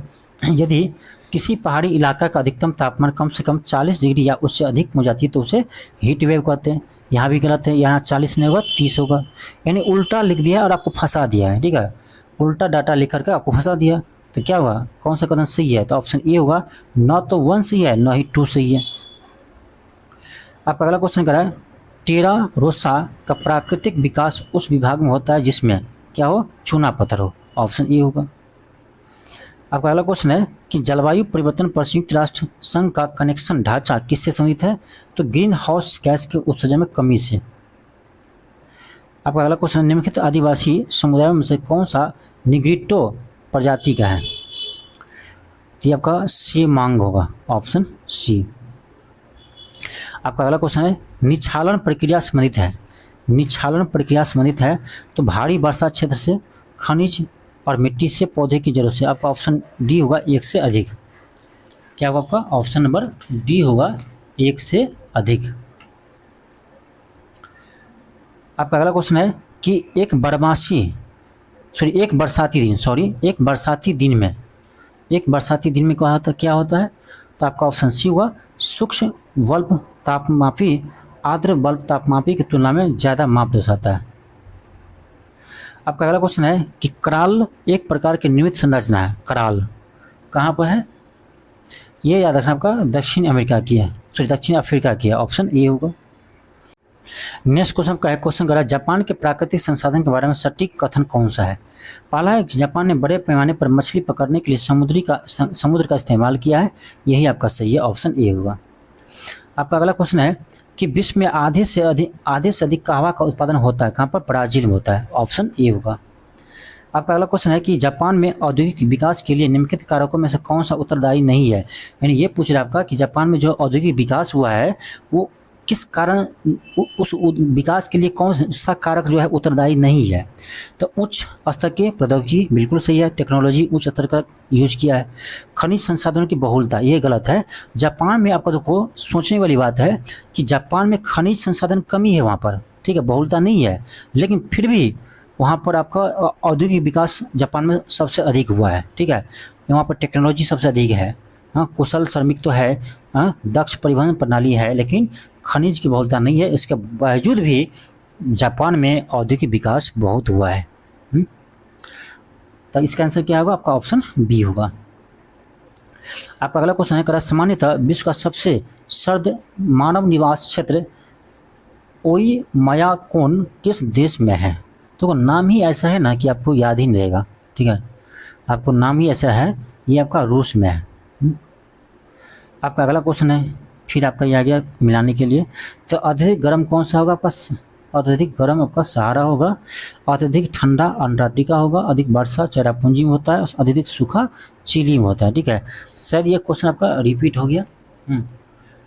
यदि किसी पहाड़ी इलाका का अधिकतम तापमान कम से कम 40 डिग्री या उससे अधिक हो जाती है तो उसे हीट वेव कहते हैं। यहाँ भी गलत है, यहाँ 40 नहीं होगा 30 होगा, यानी उल्टा लिख दिया और आपको फंसा दिया है, ठीक है, उल्टा डाटा लिख करके आपको फंसा दिया। तो क्या होगा, कौन सा कथन सही है? तो ऑप्शन ए होगा, न तो 1 सही है न ही 2 सही है। आपका अगला क्वेश्चन करा है टेरा रोसा का प्राकृतिक विकास उस विभाग में होता है जिसमें क्या हो, चूना पत्थर हो, ऑप्शन ए होगा। आपका अगला क्वेश्चन है कि जलवायु परिवर्तन पर संयुक्त राष्ट्र संघ का कनेक्शन ढांचा किससे संबंधित है? तो ग्रीन हाउस गैस के उत्सर्जन में कमी से। आपका अगला क्वेश्चन है निम्नलिखित आदिवासी समुदायों में से कौन सा निग्रिटो प्रजाति का है? तो आपका सी मांग होगा, ऑप्शन सी। आपका अगला क्वेश्चन है निच्छालन प्रक्रिया संबंधित है, निच्छालन प्रक्रिया संबंधित है तो भारी वर्षा क्षेत्र से खनिज और मिट्टी से पौधे की जरूरत से। आपका ऑप्शन डी होगा, 1 से अधिक। क्या होगा आपका ऑप्शन नंबर डी होगा, 1 से अधिक। आपका अगला क्वेश्चन है कि एक बरसाती दिन में क्या होता है? तो आपका ऑप्शन सी हुआ, सूक्ष्म बल्ब तापमापी आर्द्र बल्ब तापमापी की तुलना में ज़्यादा माप दर्शाता है। आपका अगला क्वेश्चन है कि कराल एक प्रकार की नियमित संरचना है। कराल कहाँ पर है? ये याद रखना, आपका दक्षिण अफ्रीका की है, ऑप्शन ए होगा। नेक्स्ट क्वेश्चन का है, क्वेश्चन करा जापान के प्राकृतिक संसाधन के बारे में सटीक कथन कौन सा है? पहला है कि जापान ने बड़े पैमाने पर मछली पकड़ने के लिए समुद्र का इस्तेमाल किया है, यही आपका सही है, ऑप्शन ए होगा। आपका अगला क्वेश्चन है कि विश्व में आधे से अधिक कहवा का उत्पादन होता है, कहाँ पर? ब्राजील में होता है, ऑप्शन ए होगा। आपका अगला क्वेश्चन है कि जापान में औद्योगिक विकास के लिए निम्नलिखित कारकों में से कौन सा उत्तरदायी नहीं है? यानी ये पूछ रहा है आपका कि जापान में जो औद्योगिक विकास हुआ है वो किस कारण, उस विकास के लिए कौन सा कारक जो है उत्तरदायी नहीं है? तो उच्च स्तर के प्रौद्योगिकी बिल्कुल सही है, टेक्नोलॉजी उच्च स्तर का यूज किया है। खनिज संसाधनों की बहुलता, ये गलत है। जापान में आपका देखो सोचने वाली बात है कि जापान में खनिज संसाधन कमी है वहाँ पर, ठीक है, बहुलता नहीं है, लेकिन फिर भी वहाँ पर आपका औद्योगिक विकास जापान में सबसे अधिक हुआ है, ठीक है, वहाँ पर टेक्नोलॉजी सबसे अधिक है, हाँ, कुशल श्रमिक तो है, हाँ, दक्ष परिवहन प्रणाली है, लेकिन खनिज की बहुलता नहीं है। इसके बावजूद भी जापान में औद्योगिक विकास बहुत हुआ है। तो इसका आंसर क्या होगा? आपका ऑप्शन बी होगा। आपका अगला क्वेश्चन है सामान्यतः विश्व का सबसे सर्द मानव निवास क्षेत्र ओइमायाकोन किस देश में है? तो नाम ही ऐसा है ना कि आपको याद ही नहीं रहेगा, ठीक है, आपको नाम ही ऐसा है, ये आपका रूस में है। आपका अगला क्वेश्चन है, फिर आपका ये आ गया मिलाने के लिए, तो अत्यधिक गर्म कौन सा होगा आपका? अत्यधिक गर्म आपका सहारा होगा, अत्यधिक ठंडा अंटार्कटिका होगा, अधिक वर्षा चेरापूंजी में होता है, अत्यधिक सूखा चिली में होता है, ठीक है। शायद ये क्वेश्चन आपका रिपीट हो गया,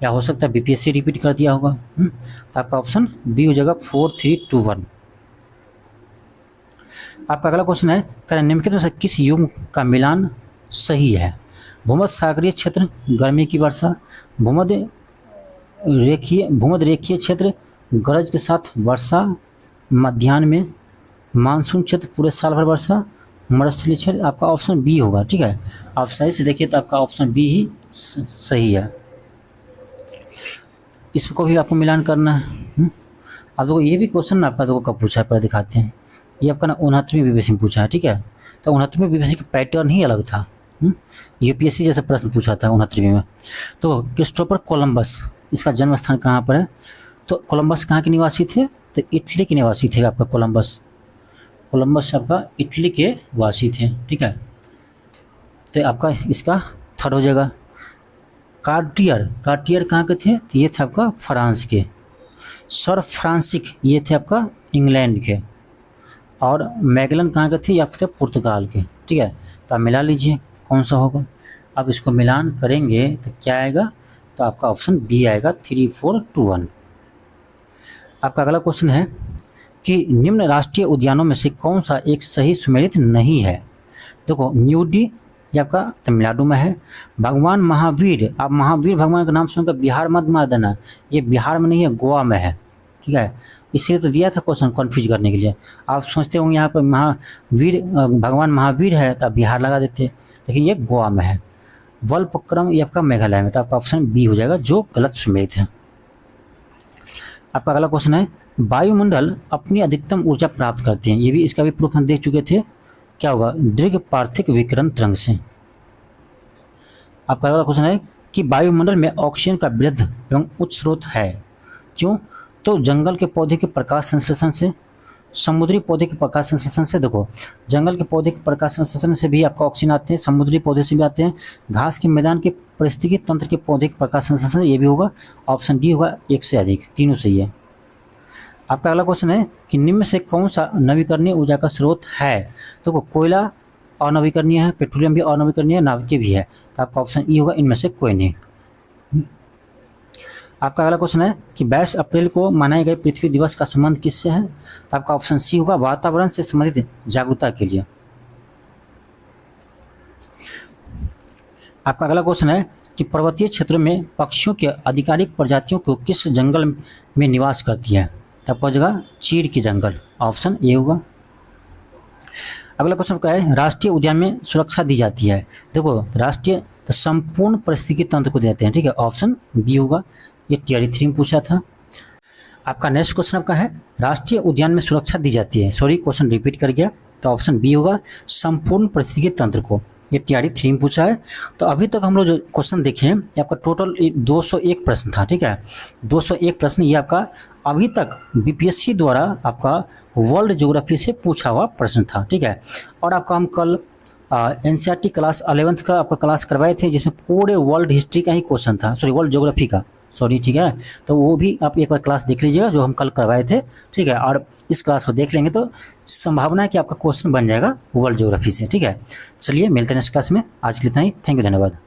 या हो सकता है बीपीएससी रिपीट कर दिया होगा। तो आपका ऑप्शन बी हो जाएगा 4321। आपका अगला क्वेश्चन है, निम्नलिखित में से किस युग का मिलान सही है? भूमध्य सागरीय क्षेत्र, गर्मी की वर्षा, भूमध्य रेखीय क्षेत्र, गरज के साथ वर्षा मध्याह्न में, मानसून क्षेत्र पूरे साल भर वर्षा, मरुस्थलीय क्षेत्र। आपका ऑप्शन बी होगा। ठीक है, आप सही से देखिए तो आपका ऑप्शन बी ही सही है। इसको भी आपको मिलान करना है। अब देखो ये भी क्वेश्चन आपका देखो कब पूछा है, पर दिखाते हैं। ये आपका ना 69वीं बीपीएससी में पूछा है। ठीक है, तो 69वीं बीपीएससी का पैटर्न ही अलग था। यूपीएससी जैसा प्रश्न पूछा था 69वीं में। तो क्रिस्टोफर कोलंबस, इसका जन्म स्थान कहाँ पर है? तो कोलंबस कहाँ के निवासी थे? तो इटली के निवासी थे आपका कोलंबस। कोलंबस आपका इटली के वासी थे। ठीक है, तो आपका इसका थर्ड हो जाएगा। कार्टियर कहाँ के थे? तो ये थे आपका फ्रांस के। सर फ्रांसिक ये थे आपका इंग्लैंड के। और मैगलन कहाँ के थे? ये आपके थे पुर्तगाल के। ठीक है, तो आप मिला लीजिए कौन सा होगा। अब इसको मिलान करेंगे तो क्या आएगा? तो आपका ऑप्शन बी आएगा, 3, 4, 2, 1। आपका अगला क्वेश्चन है कि निम्न राष्ट्रीय उद्यानों में से कौन सा एक सही सुमेलित नहीं है? देखो न्यूडी ये आपका तमिलनाडु में है। भगवान महावीर, आप महावीर भगवान का नाम सुनकर बिहार मत मार देना, ये बिहार में नहीं है, गोवा में है। ठीक है, इसलिए तो दिया था क्वेश्चन कन्फ्यूज करने के लिए। आप सोचते होंगे यहाँ पर महावीर भगवान महावीर है तो आप बिहार लगा देते, लेकिन ये गोवा में है। वल्पक्रम ये आपका मेघालय में, तो आपका ऑप्शन बी हो जाएगा जो गलत सुमेलित है। आपका अगला क्वेश्चन है, वायुमंडल अपनी अधिकतम ऊर्जा प्राप्त करते हैं, ये भी इसका भी प्रूफ हम देख चुके थे। क्या होगा? दीर्घ पार्थिक विकिरण तरंग से। आपका अगला क्वेश्चन है कि वायुमंडल में ऑक्सीजन का वृहद एवं उच्च स्रोत है, क्यों? तो जंगल के पौधे के प्रकाश संश्लेषण से, समुद्री पौधे के प्रकाश संश्लेषण से। देखो जंगल के पौधे के प्रकाश संश्लेषण से भी आपका ऑक्सीजन आते हैं, समुद्री पौधे से भी आते हैं, घास के मैदान के पारिस्थितिकी तंत्र के पौधे के प्रकाश संश्लेषण, ये भी होगा। ऑप्शन डी होगा, एक से अधिक, तीनों सही है। आपका अगला क्वेश्चन है कि निम्न से कौन सा नवीकरणीय ऊर्जा का स्रोत है? तो कोयला अनवीकरणीय है, पेट्रोलियम भी अनवीकरणीय है, नाभिकीय भी है, तो आपका ऑप्शन ई होगा, इनमें से कोई नहीं। आपका अगला क्वेश्चन है कि 22 अप्रैल को मनाए गए पृथ्वी दिवस का संबंध किससे है? तो आपका ऑप्शन सी होगा, वातावरण से संबंधित जागरूकता के लिए। आपका अगला क्वेश्चन है कि पर्वतीय क्षेत्रों में पक्षियों के आधिकारिक प्रजातियों को किस जंगल में निवास करती है? तो आपका जगह चीड़ की जंगल, ऑप्शन ए होगा। अगला क्वेश्चन क्या है, राष्ट्रीय उद्यान में सुरक्षा दी जाती है? देखो राष्ट्रीय तो संपूर्ण पारिस्थितिकी तंत्र को देते हैं। ठीक है, ऑप्शन बी होगा, ये टीआरई 3 में पूछा था। आपका नेक्स्ट क्वेश्चन आपका है, राष्ट्रीय उद्यान में सुरक्षा दी जाती है, सॉरी क्वेश्चन रिपीट कर गया, तो ऑप्शन बी होगा, संपूर्ण पारिस्थितिकी तंत्र को। ये टीआरई 3 में पूछा है। तो अभी तक हम लोग जो क्वेश्चन देखे हैं, आपका टोटल 201 प्रश्न था। ठीक है, 201 प्रश्न ये आपका अभी तक बीपीएससी द्वारा आपका वर्ल्ड ज्योग्राफी से पूछा हुआ प्रश्न था। ठीक है, और आपका हम कल एनसीईआरटी क्लास 11th का आपका क्लास करवाए थे, जिसमें पूरे वर्ल्ड हिस्ट्री का ही क्वेश्चन था, सॉरी वर्ल्ड ज्योग्राफी का, सॉरी। ठीक है, तो वो भी आप एक बार क्लास देख लीजिएगा जो हम कल करवाए थे। ठीक है, और इस क्लास को देख लेंगे तो संभावना है कि आपका क्वेश्चन बन जाएगा वर्ल्ड ज्योग्राफी से। ठीक है, चलिए मिलते हैं नेक्स्ट क्लास में। आज के लिए इतना ही, थैंक यू, धन्यवाद।